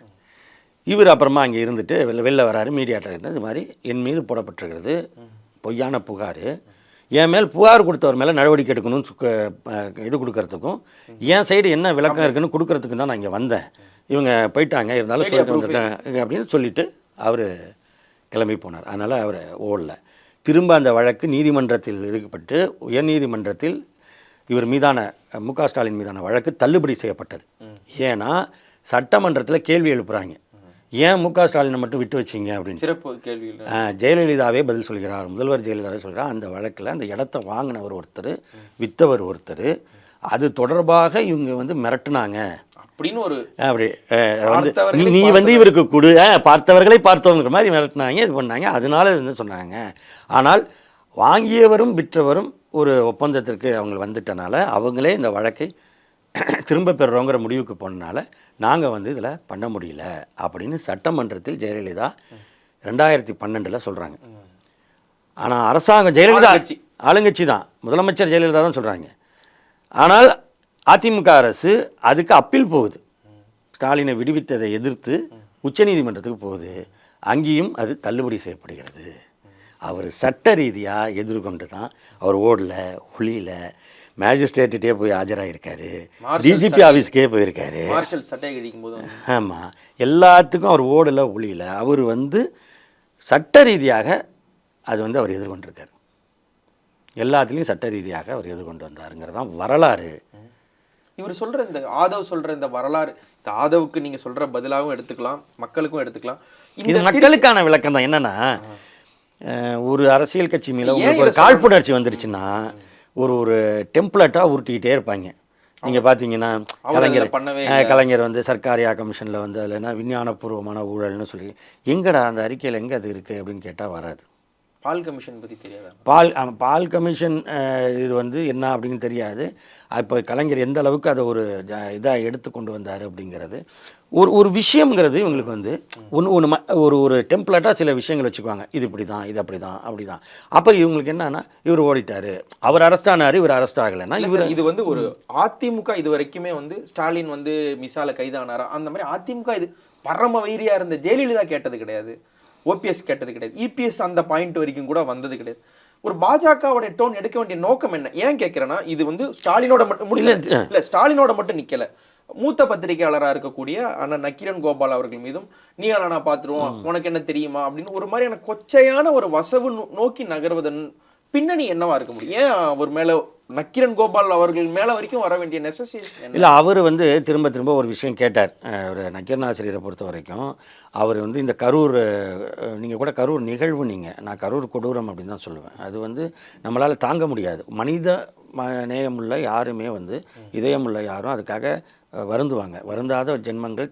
இவர் அப்புறமா அங்கே இருந்துட்டு வெளில வராரு, மீடியாட்ட இது மாதிரி என் மீது போடப்பட்டிருக்கிறது பொய்யான புகார், என் மேல் புகார் கொடுத்தவர் மேலே நடவடிக்கை எடுக்கணும்னு இது கொடுக்கறதுக்கும் என் சைடு என்ன விளக்கம் இருக்குன்னு கொடுக்கறதுக்கு தான் நான் இங்கே வந்தேன். இவங்க போயிட்டாங்க, இருந்தாலும் சொல்லிட்டு வந்துட்டேன் அப்படின்னு சொல்லிட்டு அவர் கிளம்பி போனார். அதனால் அவர் ஓடல. திரும்ப அந்த வழக்கு நீதிமன்றத்தில் இதுக்கப்பட்டு உயர்நீதிமன்றத்தில் இவர் மீதான மு.க. ஸ்டாலின் மீதான வழக்கு தள்ளுபடி செய்யப்பட்டது. ஏன்னா சட்டமன்றத்தில் கேள்வி எழுப்புறாங்க, ஏன் மு.க. ஸ்டாலினை மட்டும் விட்டு வச்சிங்க அப்படின்னு. சிறப்பு கேள்வி. ஜெயலலிதாவே பதில் சொல்கிறார், முதல்வர் ஜெயலலிதாவே சொல்கிறார், அந்த வழக்கில் அந்த இடத்த வாங்கினவர் ஒருத்தர், விற்றவர் ஒருத்தர், அது தொடர்பாக இவங்க மிரட்டுனாங்க அப்படின்னு ஒரு அப்படி நீ இவருக்கு கொடு, பார்த்தவர்களை பார்த்தவங்கிற மாதிரி மிரட்டினாங்க, இது பண்ணாங்க, அதனால சொன்னாங்க. ஆனால் வாங்கியவரும் விற்றவரும் ஒரு ஒப்பந்தத்திற்கு அவங்க வந்துட்டனால அவங்களே இந்த வழக்கை திரும்ப பெறுறோங்கிற முடிவுக்கு போனனால நாங்கள் இதில் பண்ண முடியல அப்படின்னு சட்டமன்றத்தில் ஜெயலலிதா 2012 சொல்கிறாங்க. ஆனால் அரசாங்கம் ஜெயலலிதா ஆளுங்கட்சி தான், முதலமைச்சர் ஜெயலலிதா தான் சொல்கிறாங்க. ஆனால் அதிமுக அரசு அதுக்கு அப்பீல் போகுது, ஸ்டாலினை விடுவித்ததை எதிர்த்து உச்சநீதிமன்றத்துக்கு போகுது. அங்கேயும் அது தள்ளுபடி செய்யப்படுகிறது. அவர் சட்ட ரீதியாக எதிர்கொண்டு தான் அவர் ஓடல, ஒளியில, மேஜிஸ்ட்ரேட்டே போய் ஆஜராகிருக்காரு, டிஜிபி ஆஃபீஸ்க்கே போயிருக்காரு. ஆமாம், எல்லாத்துக்கும் அவர் ஓடலை, ஒளியில. அவர் சட்ட ரீதியாக அது அவர் எதிர்கொண்டிருக்கார். எல்லாத்துலேயும் சட்ட ரீதியாக அவர் எதிர்கொண்டு வந்தாருங்கிறதான் வரலாறு. இவர் சொல்கிற இந்த ஆதவ் சொல்கிற இந்த வரலாறு, இந்த ஆதவுக்கு நீங்கள் சொல்கிற பதிலாகவும் எடுத்துக்கலாம், மக்களுக்கும் எடுத்துக்கலாம். இது மக்களுக்கான விளக்கம் தான். என்னென்னா, ஒரு அரசியல் கட்சி மேலே உங்களுக்கு ஒரு காழ்ப்புணர்ச்சி வந்துருச்சுன்னா ஒரு டெம்ப்ளேட்டாக உருட்டிக்கிட்டே இருப்பாங்க. நீங்கள் பார்த்தீங்கன்னா கலைஞர் சர்க்காரியா கமிஷனில் அதில் விஞ்ஞானபூர்வமான ஊழல்னு சொல்லி, எங்கடா அந்த அறிக்கையில் எங்கே அது இருக்குது அப்படின்னு கேட்டால் வராது. பால் கமிஷன் பற்றி தெரியாது. பால் கமிஷன் இது என்ன அப்படின்னு தெரியாது. இப்போ கலைஞர் எந்த அளவுக்கு அதை ஒரு இதாக எடுத்து கொண்டு வந்தார் அப்படிங்கிறது ஒரு விஷயங்கிறது இவங்களுக்கு ஒரு டெம்ப்ளேட்டாக சில விஷயங்கள் வச்சுக்குவாங்க. இது இப்படி தான், இது அப்படி தான், அப்படி தான். அப்போ இவங்களுக்கு என்னன்னா, இவர் ஓடிட்டார், அவர் அரெஸ்ட் ஆனார், இவர் அரெஸ்ட் ஆகலைன்னா இது ஒரு அதிமுக இது வரைக்குமே ஸ்டாலின் மிசால கைதானாரா, அந்த மாதிரி அதிமுக இது பரம வைரியா இருந்த ஜெயலலிதா கேட்டது கிடையாது, ஓபிஎஸ் கேட்டது கிடையாது, இபிஎஸ் அந்த பாயிண்ட் வரைக்கும் கூட வந்தது கிடையாது. ஒரு பாஜகவோட டோன் எடுக்க வேண்டிய நோக்கம் என்ன? ஏன் கேட்கிறேன்னா, இது ஸ்டாலினோட மட்டும் இல்ல, ஸ்டாலினோட மட்டும் நிக்கல, மூத்த பத்திரிகையாளராக இருக்கக்கூடிய அண்ணன் நக்கீரன் கோபால் அவர்கள் மீதும் நீ நான் பார்த்துருவோம், உனக்கு என்ன தெரியுமா அப்படின்னு ஒரு மாதிரியான கொச்சையான ஒரு வசவு நோக்கி நகர்வதன் பின்னணி என்னவா இருக்க முடியும்? ஏன் அவர் மேல நக்கீரன் கோபால் அவர்கள் மேல வரைக்கும் வர வேண்டிய நெசசிட்டி இல்லை? அவர் திரும்ப திரும்ப ஒரு விஷயம் கேட்டார். ஒரு நக்கீரன் ஆசிரியரை பொறுத்த வரைக்கும் அவர் இந்த கரூர், நீங்கள் கூட கரூர் நிகழ்வு, நான் கரூர் கொடூரம் அப்படின்னு தான் சொல்லுவேன். அது நம்மளால் தாங்க முடியாது. மனித நேயமுள்ள யாருமே இதயமுள்ள யாரும் அதுக்காக வருந்துவாங்க. வருந்தாத ஜென்மங்கள்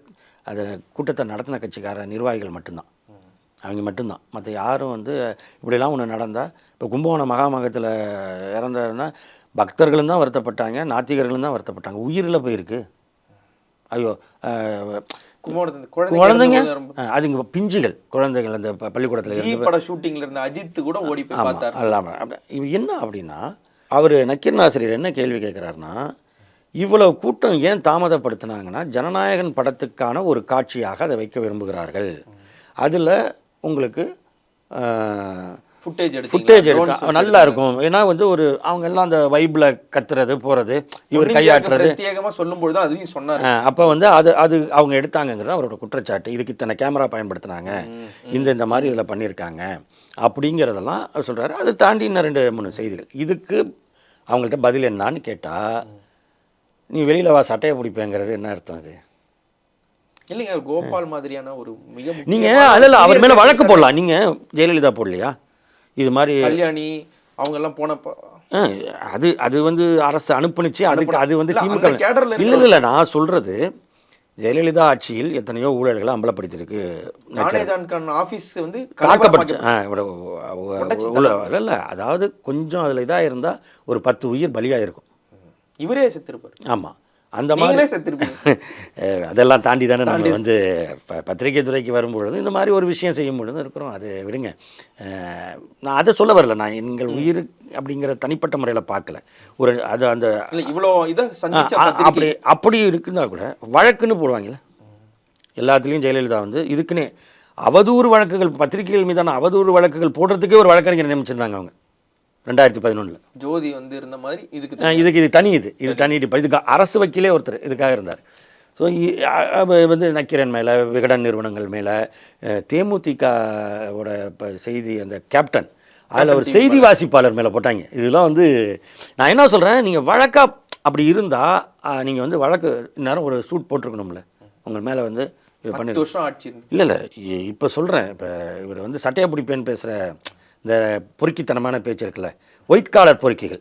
அதை கூட்டத்தை நடத்தின கட்சிக்கார நிர்வாகிகள் மட்டும்தான், அவங்க மட்டும்தான். மற்ற யாரும் இப்படிலாம் ஒன்று நடந்தால், இப்போ கும்பகோணம் மகாமகத்தில் இறந்தாருன்னா பக்தர்களும் தான் வருத்தப்பட்டாங்க, நாத்திகர்களும் தான் வருத்தப்பட்டாங்க. உயிரில் போயிருக்கு. ஐயோ, குழந்தைங்க, அதுங்க பிஞ்சுகள் குழந்தைகள் அந்த பள்ளிக்கூடத்தில் ஷூட்டிங்ல இருந்த அஜித் கூட ஓடி போய் பார்த்தார். அல்லாமல் இவ என்ன அப்படின்னா, அவர் நக்கீரன் ஆசிரியர் என்ன கேள்வி கேட்குறாருன்னா, இவ்வளவு கூட்டம் ஏன் தாமதப்படுத்தினாங்கன்னா, ஜனநாயகன் படத்துக்கான ஒரு காட்சியாக அதை வைக்க விரும்புகிறார்கள். அதில் உங்களுக்கு ஃபுட்டேஜ் எடுத்து நல்லா இருக்கும். ஏன்னா ஒரு அவங்க எல்லாம் அந்த வைப்பில் கத்துறது போகிறது, இவர் கையாட்டுறது பிரத்யேகமாக சொல்லும்போது தான் அதையும் சொன்னார். அப்போ அது அவங்க எடுத்தாங்கங்கிறது அவரோட குற்றச்சாட்டு. இதுக்கு இத்தனை கேமரா பயன்படுத்தினாங்க, இந்த மாதிரி இதில் பண்ணியிருக்காங்க அப்படிங்கிறதெல்லாம் அவர் சொல்கிறாரு. அதை தாண்டி இன்னும் 2-3 செய்திகள். இதுக்கு அவங்கள்ட்ட பதில் என்னான்னு கேட்டால், நீ வெளியில் வா சட்டையை பிடிப்பேங்கிறது என்ன அர்த்தம்? அது இல்லைங்க, கோபால் மாதிரியான ஒரு மிக நீங்கள் அதில் அவர் மேலே வழக்கு போடலாம். நீங்கள் ஜெயலலிதா போடலையா? இது மாதிரி கல்யாணி அவங்க எல்லாம் போனப்போ அது அரசு அனுப்புனுச்சு. அதுக்கு அது திமுக இல்லை, நான் சொல்கிறது ஜெயலலிதா ஆட்சியில் எத்தனையோ ஊழல்களை அம்பலப்படுத்தியிருக்கு. நானேஜான்கான் ஆஃபீஸ் வந்து தாக்கப்பட்டுச்சு. உடைச்சிட்டாங்க. இல்லை, அதாவது கொஞ்சம் அதில் இதாக இருந்தால் ஒரு 10 உயிர் பலியாயிருக்கும். இவரே செத்துருப்பாரு. ஆமாம், அந்த மாதிரி நீங்களே செத்துருப்பீங்க. அதெல்லாம் தாண்டி தானே நம்ம வந்து பத்திரிகை துறைக்கு வரும்பொழுது இந்த மாதிரி ஒரு விஷயம் செய்யும் பொழுது இருக்கிறோம். அது விடுங்க. நான் அதை சொல்ல வரல, நான் எங்கள் உயிர் அப்படிங்கிற தனிப்பட்ட முறையில் பார்க்கல. ஒரு அது அந்த இல்ல இவ்வளோ இதை சந்திச்ச அப்படி இருக்குன்னா கூட வழக்குன்னு போடுவாங்கல்ல எல்லாத்துலேயும். ஜெயலலிதா வந்து இதுக்குன்னே அவதூறு வழக்குகள், பத்திரிகைகள் மீதான அவதூறு வழக்குகள் போடுறதுக்கே ஒரு வழக்கறிஞர் நியமிச்சிருந்தாங்க அவங்க 2011. ஜோதி வந்து இருந்த மாதிரி இதுக்கு இது தனி இதுக்கு அரசு வக்கீலே ஒருத்தர் இதுக்காக இருந்தார். ஸோ வந்து நக்கீரன் மேலே, விகடன் நிறுவனங்கள் மேலே, தேமுதிகவோட இப்போ செய்தி அந்த கேப்டன் அதில் ஒரு செய்தி வாசிப்பாளர் மேலே போட்டாங்க. இதெல்லாம் வந்து நான் என்ன சொல்கிறேன், நீங்கள் வழக்காக அப்படி இருந்தால் நீங்கள் வந்து வழக்கு நேரம் ஒரு சூட் போட்டிருக்கணும்ல உங்கள் மேலே வந்து இது பண்ணி. 10 வருஷம் ஆட்சி. இல்லை இப்போ சொல்கிறேன், இப்போ இவர் வந்து சட்டையை பிடிப்பேன்னு பேசுகிற இந்த பொறுக்கித்தனமான பேச்சு இருக்குல்ல, ஒயிட் காலர் பொறுக்கிகள்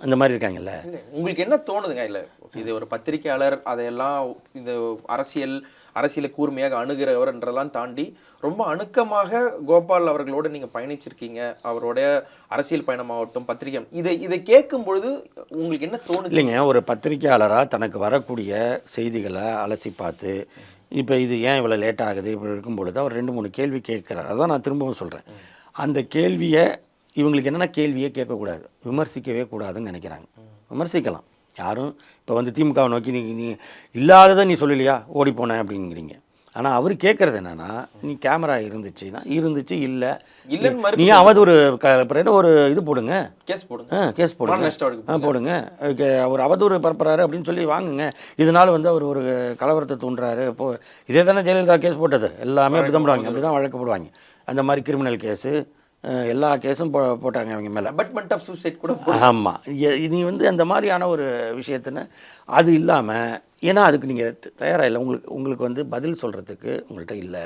அந்த மாதிரி இருக்காங்கல்ல. உங்களுக்கு என்ன தோணுதுங்க? இல்லை இது ஒரு பத்திரிகையாளர், அதையெல்லாம் இந்த அரசியலை கூர்மையாக அணுகிறவர்ன்றதெல்லாம் தாண்டி ரொம்ப அணுக்கமாக கோபால் அவர்களோடு நீங்கள் பயணிச்சிருக்கீங்க. அவருடைய அரசியல் பயணமாகட்டும், பத்திரிகை, இதை கேட்கும் பொழுது உங்களுக்கு என்ன தோணுது? இல்லைங்க, ஒரு பத்திரிகையாளராக தனக்கு வரக்கூடிய செய்திகளை அலசி பார்த்து இப்போ இது ஏன் இவ்வளோ லேட் ஆகுது இப்படி இருக்கும் பொழுது அவர் 2-3 கேள்வி கேட்குறாரு. அதான் நான் திரும்பவும் சொல்கிறேன், அந்த கேள்வியை இவங்களுக்கு என்னென்னா கேள்வியே கேட்கக்கூடாது, விமர்சிக்கவே கூடாதுன்னு நினைக்கிறாங்க. விமர்சிக்கலாம் யாரும். இப்போ வந்து திமுகவை நோக்கி நீ இல்லாததை நீ சொல்லலையா ஓடி போனேன் அப்படிங்கிறீங்க. ஆனால் அவர் கேட்குறது என்னென்னா, நீ கேமரா இருந்துச்சுன்னா இருந்துச்சு, இல்லை நீ அவதூறு ஒரு இது போடுங்க, கேஸ் போடுங்க போடுங்க, அவர் அவதூறு பரப்புறாரு அப்படின்னு சொல்லி வாங்குங்க. இதனால் வந்து அவர் ஒரு கலவரத்தை தூண்டுறாரு. இப்போது இதே தானே ஜெயலலிதா கேஸ் போட்டது, எல்லாமே அப்படி தான் போடுவாங்க, அப்படி தான் வழக்கு போடுவாங்க. அந்த மாதிரி கிரிமினல் கேஸு எல்லா கேஸும் போட்டாங்க அவங்க மேலே. அபட்மெண்ட் ஆஃப் சூசைட் கூட. ஆமாம், நீ வந்து அந்த மாதிரியான ஒரு விஷயத்தின அது இல்லாமல், ஏன்னா அதுக்கு நீங்கள் தயாராக இல்லை, உங்களுக்கு வந்து பதில் சொல்கிறதுக்கு உங்கள்கிட்ட இல்லை.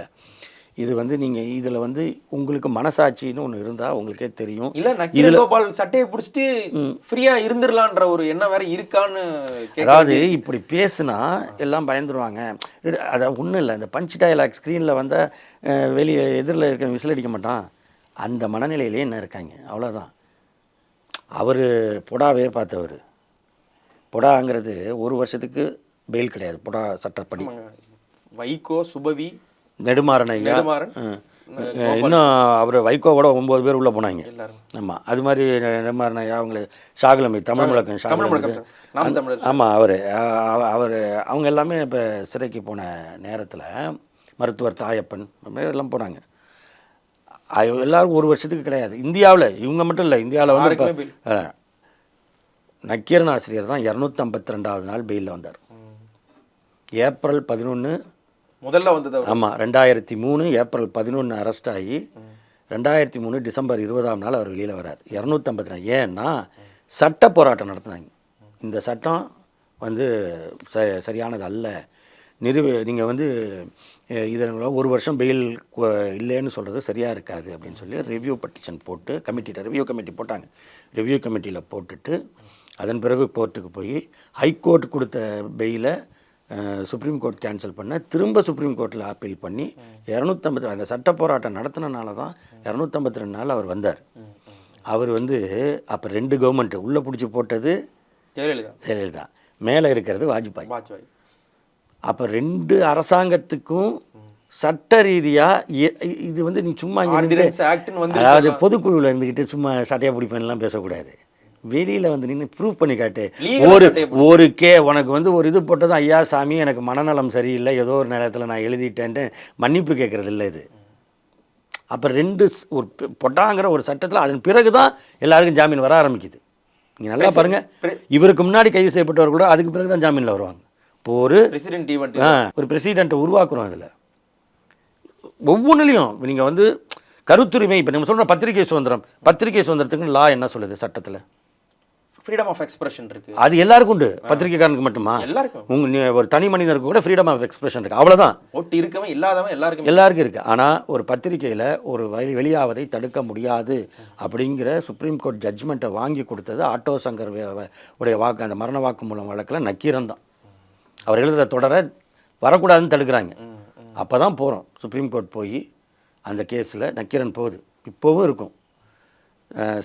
இது வந்து நீங்கள் இதில் வந்து உங்களுக்கு மனசாட்சின்னு ஒன்று இருந்தால் உங்களுக்கே தெரியும். இல்லை நக்கீரன் கோபால் சட்டையை பிடிச்சிட்டு ஃப்ரீயாக இருந்துடலான்ற ஒரு எண்ணம் வேற இருக்கான்னு. அதாவது இப்படி பேசுனா எல்லாம் பயந்துருவாங்க. அதாவது ஒன்றும் இல்லை, இந்த பஞ்ச் டயலாக் ஸ்க்ரீனில் வந்தால் வெளியே எதிரில் இருக்க விசில் அடிக்க மாட்டான், அந்த மனநிலையிலே என்ன இருக்காங்க, அவ்வளோதான். அவர் பொடாவே பார்த்தவர். பொடாங்கிறது 1 வருஷத்துக்கு பெயில் கிடையாது பொடா சட்டப்படி. வைகோ, சுபவி, நெடுமாறன் ஐயா, இன்னும் அவர் வைகோவோட 9 பேர் உள்ளே போனாங்க. ஆமாம், அது மாதிரி நெடுமாறன் ஐயா, அவங்கள ஷாகுலமை, தமிழ் முழக்கம், ஆமாம், அவர் அவங்க எல்லாமே இப்போ சிறைக்கு போன நேரத்தில் மருத்துவர் தாயப்பன் எல்லாம் போனாங்க. எல்லாரும் 1 வருஷத்துக்கு கிடையாது. இந்தியாவில் இவங்க மட்டும் இல்லை, இந்தியாவில் வந்து இப்போ நக்கீரன் ஆசிரியர் தான் 252வது நாள் பெயிலில் வந்தார். ஏப்ரல் 11 முதல்ல வந்தது. ஆமாம், 2003 ஏப்ரல் 11 அரெஸ்ட் ஆகி 2003 டிசம்பர் 20ஆம் நாள் அவர் வெளியில் வர்றார். 254. ஏன்னா சட்ட போராட்டம் நடத்தினாங்க. இந்த சட்டம் வந்து சரியானது அல்ல, நீங்கள் வந்து இதன் 1 வருஷம் பெயில் இல்லைன்னு சொல்கிறது சரியாக இருக்காது அப்படின்னு சொல்லி ரிவ்யூ பெட்டிஷன் போட்டு ரிவ்யூ கமிட்டி போட்டாங்க. ரிவ்யூ கமிட்டியில் போட்டுட்டு அதன் பிறகு கோர்ட்டுக்கு போய் ஹைகோர்ட் கொடுத்த பெயிலை சுப்ரீம் கோர்ட் கேன்சல் பண்ண, திரும்ப சுப்ரீம் கோர்ட்டில் அப்பீல் பண்ணி 250 அந்த சட்ட போராட்டம் நடத்தினால தான் 252 நாள் அவர் வந்தார். அவர் வந்து அப்போ 2 கவர்மெண்ட்டு உள்ளே பிடிச்சி போட்டது ஜெயலலிதா, மேலே இருக்கிறது வாஜ்பாய். அப்போ 2 அரசாங்கத்துக்கும் சட்ட ரீதியாக இது வந்து நீ சும்மா அதாவது பொதுக்குழுவில் இருந்துக்கிட்டு சும்மா சட்டையை பிடிப்பேன்லாம் பேசக்கூடாது. வெளியில் வந்து நின்று ப்ரூவ் பண்ணி காட்டு. உனக்கு வந்து ஒரு இது போட்டது, ஐயா சாமி எனக்கு மனநலம் சரியில்லை, ஏதோ ஒரு நேரத்தில் நான் எழுதிட்டேன்ட்டு மன்னிப்பு கேட்குறது இல்லை இது. அப்போ 2 ஒரு பொட்டாங்கிற ஒரு சட்டத்தில் அதன் பிறகு தான் எல்லாருக்கும் ஜாமீன் வர ஆரம்பிக்குது. நீங்கள் நல்லா பாருங்கள், இவருக்கு முன்னாடி கைது செய்யப்பட்டவர் கூட அதுக்கு பிறகு தான் ஜாமீனில் வருவாங்க. இப்போ ஒரு பிரசிடெண்ட்டை உருவாக்குறோம். அதில் ஒவ்வொன்றுலையும் நீங்கள் வந்து கருத்துரிமை, இப்போ நம்ம சொல்கிற பத்திரிகை சுதந்திரத்துக்கு லா என்ன சொல்லுது சட்டத்தில்? ஃப்ரீடம் ஆஃப் எக்ஸ்பிரஷன் இருக்குது. அது எல்லாருக்கும் உண்டு, பத்திரிகைக்காரனுக்கு மட்டுமா? எல்லாருக்கும். ஒரு தனி மனிதருக்கு கூட ஃப்ரீடம் ஆஃப் எக்ஸ்பிரஷன் இருக்குது, அவ்வளோதான். ஓட்டு இருக்கவன் இல்லாதவன் எல்லாருக்கும் இருக்குது. ஆனால் ஒரு பத்திரிகையில் ஒரு வெளியாவதை தடுக்க முடியாது அப்படிங்கிற சுப்ரீம் கோர்ட் ஜட்ஜ்மெண்ட்டை வாங்கி கொடுத்தது ஆட்டோ சங்கர் உடைய வாக்கு, அந்த மரண வாக்கு மூலம் வழக்கில் நக்கீரன் தான். அவர் எழுதுகிற தொடரை வரக்கூடாதுன்னு தடுக்கிறாங்க. அப்போ தான் போகிறோம் சுப்ரீம் கோர்ட் போய் அந்த கேஸில் நக்கீரன் போகுது. இப்போவும் இருக்கும்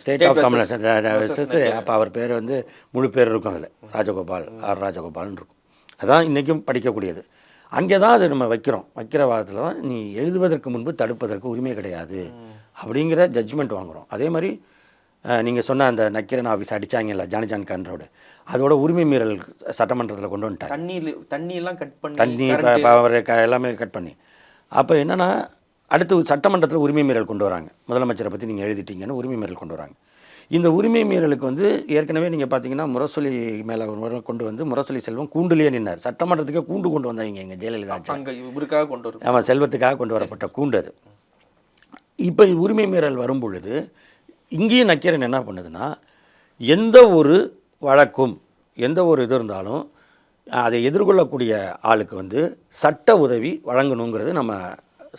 ஸ்டேட் ஆஃப் தமிழ்நாடு. அப்போ அவர் பேர் வந்து முழு பேர் இருக்கும் அதில், ராஜகோபால், ஆர் ராஜகோபால்னு இருக்கும். அதான் இன்றைக்கும் படிக்கக்கூடியது. அங்கே தான் அது நம்ம வைக்கிற வாதத்தில் தான் நீ எழுதுவதற்கு முன்பு தடுப்பதற்கு உரிமை கிடையாது அப்படிங்கிற ஜட்ஜ்மெண்ட் வாங்குகிறோம். அதே மாதிரி நீங்கள் சொன்ன அந்த நக்கீரன் ஆஃபீஸ் அடித்தாங்கல்ல ஜான் கான்ரோடு, அதோட உரிமை மீறல் சட்டமன்றத்தில் கொண்டு வந்துட்டாங்க. தண்ணியெல்லாம் கட் பண்ணி, தண்ணி எல்லாமே கட் பண்ணி. அப்போ என்னென்னா அடுத்து சட்டமன்றத்தில் உரிமை மீறல் கொண்டு வராங்க. முதலமைச்சரை பற்றி நீங்கள் எழுதிட்டீங்கன்னு உரிமை மீறல் கொண்டு வராங்க. இந்த உரிமை மீறலுக்கு வந்து ஏற்கனவே நீங்கள் பார்த்தீங்கன்னா முரசொலி மேலே கொண்டு வந்து முரசொலி செல்வம் கூண்டுலேயே நின்னார். சட்டமன்றத்துக்கே கூண்டு கொண்டு வந்தாங்க எங்கள் ஜெயலலிதா. அங்கே இவருக்காக கொண்டு வரும். ஆமாம், செல்வத்துக்காக கொண்டு வரப்பட்ட கூண்டு அது. இப்போ உரிமை மீறல் வரும் பொழுது இங்கேயும் நக்கீரன் என்ன பண்ணுதுன்னா, எந்த ஒரு வழக்கும் எந்த ஒரு இது இருந்தாலும் அதை எதிர்கொள்ளக்கூடிய ஆளுக்கு வந்து சட்ட உதவி வழங்கணுங்கிறது நம்ம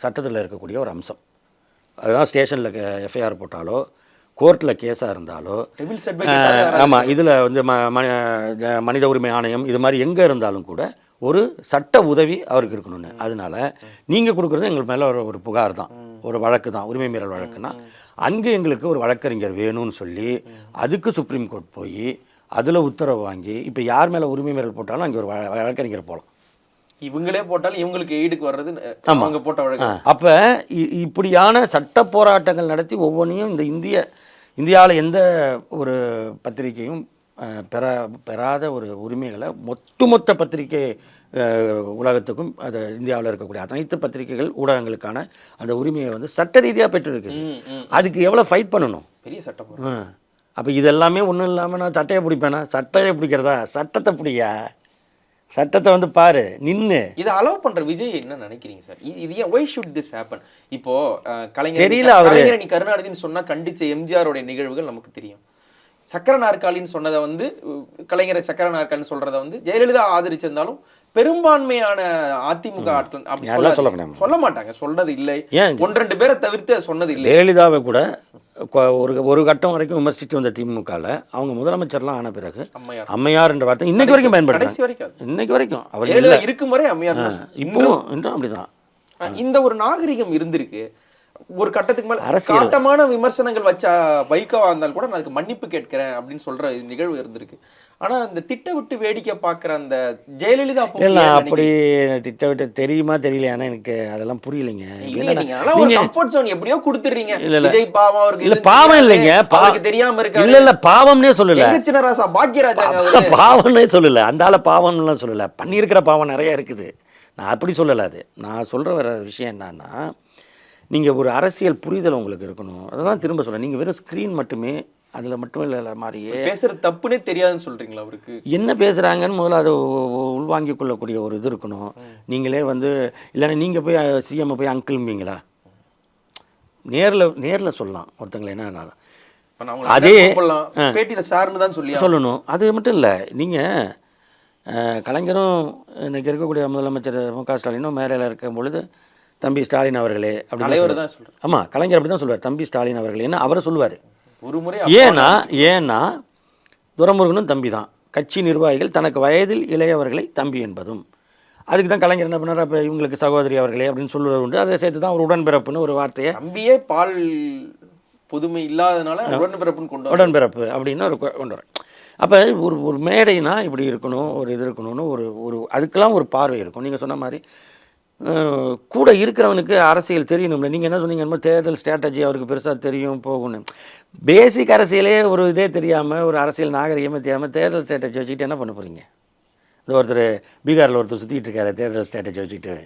சட்டத்தில் இருக்கக்கூடிய ஒரு அம்சம். அதுதான் ஸ்டேஷனில் எஃப்ஐஆர் போட்டாலோ கோர்ட்டில் கேஸாக இருந்தாலோ, ஆமாம், இதில் வந்து மனித உரிமை ஆணையம் இது மாதிரி எங்கே இருந்தாலும் கூட ஒரு சட்ட உதவி அவருக்கு இருக்கணும்னு. அதனால நீங்கள் கொடுக்குறது எங்களுக்கு மேலே ஒரு புகார் தான், ஒரு வழக்கு தான், உரிமை மீறல் வழக்குன்னா அங்கே எங்களுக்கு ஒரு வழக்கறிஞர் வேணும்னு சொல்லி அதுக்கு சுப்ரீம் கோர்ட் போய் அதில் உத்தரவு வாங்கி இப்போ யார் மேலே உரிமை மீறல் போட்டாலும் அங்கே ஒரு வழக்கறிஞர் போகலாம். இவங்களே போட்டாலும் இவங்களுக்கு ஈடுக்கு வர்றது அவங்க போட்ட வழக்கு. அப்போ இப்படியான சட்ட போராட்டங்கள் நடத்தி ஒவ்வொன்றையும் இந்த இந்தியாவில் எந்த ஒரு பத்திரிகையும் பெறாத ஒரு உரிமைகளை மொத்த பத்திரிகை உலகத்துக்கும் அது இந்தியாவில் இருக்கக்கூடிய அனைத்து பத்திரிகைகள் ஊடகங்களுக்கான அந்த உரிமையை வந்து சட்ட ரீதியாக பெற்றிருக்கு. அதுக்கு எவ்வளோ ஃபைட் பண்ணணும், பெரிய சட்டம். அப்போ இதெல்லாமே ஒன்றும் இல்லாமல் நான் சட்டையை பிடிப்பேனா? சட்டையை பிடிக்கிறதா? சட்டத்தை பிடியா, சட்டத்தை வந்து பாரு நின்று. இதை அலோவ் பண்ற விஜய் என்ன நினைக்கிறீங்க சார்? இது ஏன் ஒய் ஷுட் திஸ் ஹேப்பன்? இப்போ கலைஞர் கருணாநிதினு சொன்னா கண்டிச்ச எம்ஜிஆரோட நிகழ்வுகள் நமக்கு தெரியும். சக்கர நாற்காலின்னு சொன்னதை வந்து கலைஞரை சக்கர நாற்காலின்னு சொல்றதை வந்து ஜெயலலிதா ஆதரிச்சிருந்தாலும் பெரும்பான்மையான அதிமுக ஆட்கள் அப்படி சொல்ல மாட்டாங்க, சொன்னது இல்லை. 1-2 பேரை தவிர்த்து சொன்னது இல்லை. ஜெயலலிதாவை கூட ஒரு கட்டம் வரைக்கும் விமர்சித்து வந்த திமுகவில் அவங்க முதலமைச்சர்லாம் ஆன பிறகு அம்மையார் என்ற வார்த்தை இன்னைக்கு வரைக்கும் பயன்படுத்தி, இன்னைக்கு வரைக்கும் அவர் இருக்கும் வரை அம்மையார், இப்பவும் அப்படிதான். இந்த ஒரு நாகரிகம் இருந்திருக்கு. ஒரு கட்டத்துக்கு மேல காட்டமான விமர்சனங்கள் வச்சா வைகோவா இருந்தாலும் கூட நான் அதுக்கு மன்னிப்பு கேட்கிறேன் அப்படின்னு சொல்ற நிகழ்வு இருந்திருக்கு. ஆனா இந்த திட்டவிட்டு வேடிக்கை பார்க்குற அந்த ஜெயலலிதா அப்படி திட்டவிட்டு தெரியுமா தெரியல, ஆனா எனக்கு அதெல்லாம் புரியலைங்க. கம்ஃபர்ட் ஜோன் எப்படியோ கொடுத்துறீங்க. விஜய் பாவம் அவருக்கு இல்ல, பாவம் இல்லைங்க, அவருக்கு தெரியாம இருக்கு. இல்ல பாவம்னே சொல்லல, சின்னராசா பாக்கியராஜா பாவம்னே சொல்லல, அந்த ஆள பாவம்லாம் சொல்லல, பண்ணியிருக்கிற பாவம் நிறைய இருக்குது. நான் அப்படி சொல்லல. அது நான் சொல்ற வர விஷயம் என்னன்னா, நீங்கள் ஒரு அரசியல் புரிதல் உங்களுக்கு இருக்கணும். அதை தான் திரும்ப சொல்ல, நீங்கள் வெறும் ஸ்க்ரீன் மட்டுமே அதில் மட்டும் இல்லை மாதிரியே பேசுகிறது தப்புன்னே தெரியாதுன்னு சொல்கிறீங்களா? அவருக்கு என்ன பேசுகிறாங்கன்னு முதல்ல அதை உள்வாங்கி கொள்ளக்கூடிய ஒரு இது இருக்கணும். நீங்களே வந்து இல்லைன்னா நீங்கள் போய் சிஎம்ஐ போய் அங்கிள்ம்பீங்களா? நேரில் சொல்லலாம் ஒருத்தங்களை என்னன்னாலும், அதே பேட்டியில் சார்னு தான் சொல்லணும். அது மட்டும் இல்லை, நீங்கள் கலைஞரும் இன்றைக்கி இருக்கக்கூடிய முதலமைச்சர் மு.க. ஸ்டாலினும் மேலையில் இருக்கும் பொழுது தம்பி ஸ்டாலின் அவர்களே அப்படின்னு தான் சொல்றாரு. ஆமாம், கலைஞர் அப்படி தான் சொல்லுவார், தம்பி ஸ்டாலின் அவர்களே என்ன அவரை சொல்லுவார். ஒரு முறை ஏன்னா துரைமுருகனும் தம்பி தான், கட்சி நிர்வாகிகள் தனக்கு வயதில் இளையவர்களை தம்பி என்பதும், அதுக்கு தான் கலைஞர் என்ன பண்ணார், அப்போ இவங்களுக்கு சகோதரி அவர்களே அப்படின்னு சொல்லுவது உண்டு. அதை சேர்த்து தான் ஒரு உடன்பிறப்புன்னு ஒரு வார்த்தையை, தம்பியே பால் புதுமை இல்லாதனால உடன்பிறப்புன்னு உடன்பிறப்பு அப்படின்னு ஒரு கொண்டு வர. அப்போ ஒரு மேடைனா இப்படி இருக்கணும், ஒரு இது இருக்கணும்னு ஒரு அதுக்கெல்லாம் ஒரு பார்வை இருக்கும். நீங்கள் சொன்ன மாதிரி கூட இருக்கிறவனுக்கு அரசியல் தெரியணும்ல. நீங்கள் என்ன சொன்னீங்க, என்ன தேர்தல் ஸ்ட்ராட்டஜி அவருக்கு பெருசாக தெரியும் போகணும். பேசிக் அரசியலே ஒரு இதே தெரியாமல், ஒரு அரசியல் நாகரிகமே தெரியாமல் தேர்தல் ஸ்ட்ராட்டஜி வச்சுக்கிட்டு என்ன பண்ண போகிறீங்க? இந்த ஒருத்தர் பீகாரில் ஒருத்தர் சுற்றிட்டு இருக்காரு, தேர்தல் ஸ்ட்ராட்டஜி வச்சுக்கிட்டு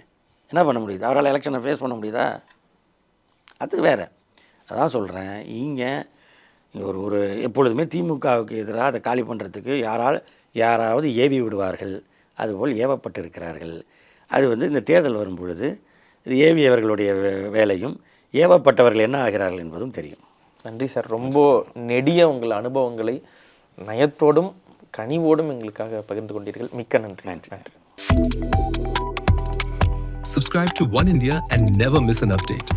என்ன பண்ண முடியுது? அவரால் எலெக்ஷனை ஃபேஸ் பண்ண முடியுதா? அது வேறு. அதான் சொல்கிறேன், இங்கே ஒரு எப்பொழுதுமே திமுகவுக்கு எதிராக அதை காலி பண்ணுறதுக்கு யாராவது ஏவி விடுவார்கள், அதுபோல் ஏவப்பட்டு இருக்கிறார்கள். அது வந்து இந்த தேர்தல் வரும் பொழுது இது ஏவியவர்களுடைய வேலையும் ஏவப்பட்டவர்கள் என்ன ஆகிறார்கள் என்பதும் தெரியும். நன்றி சார், ரொம்ப நெடிய உங்கள் அனுபவங்களை நயத்தோடும் கனிவோடும் எங்களுக்காக பகிர்ந்து கொண்டீர்கள். மிக்க நன்றி. நன்றி. Subscribe to One India and never miss an update.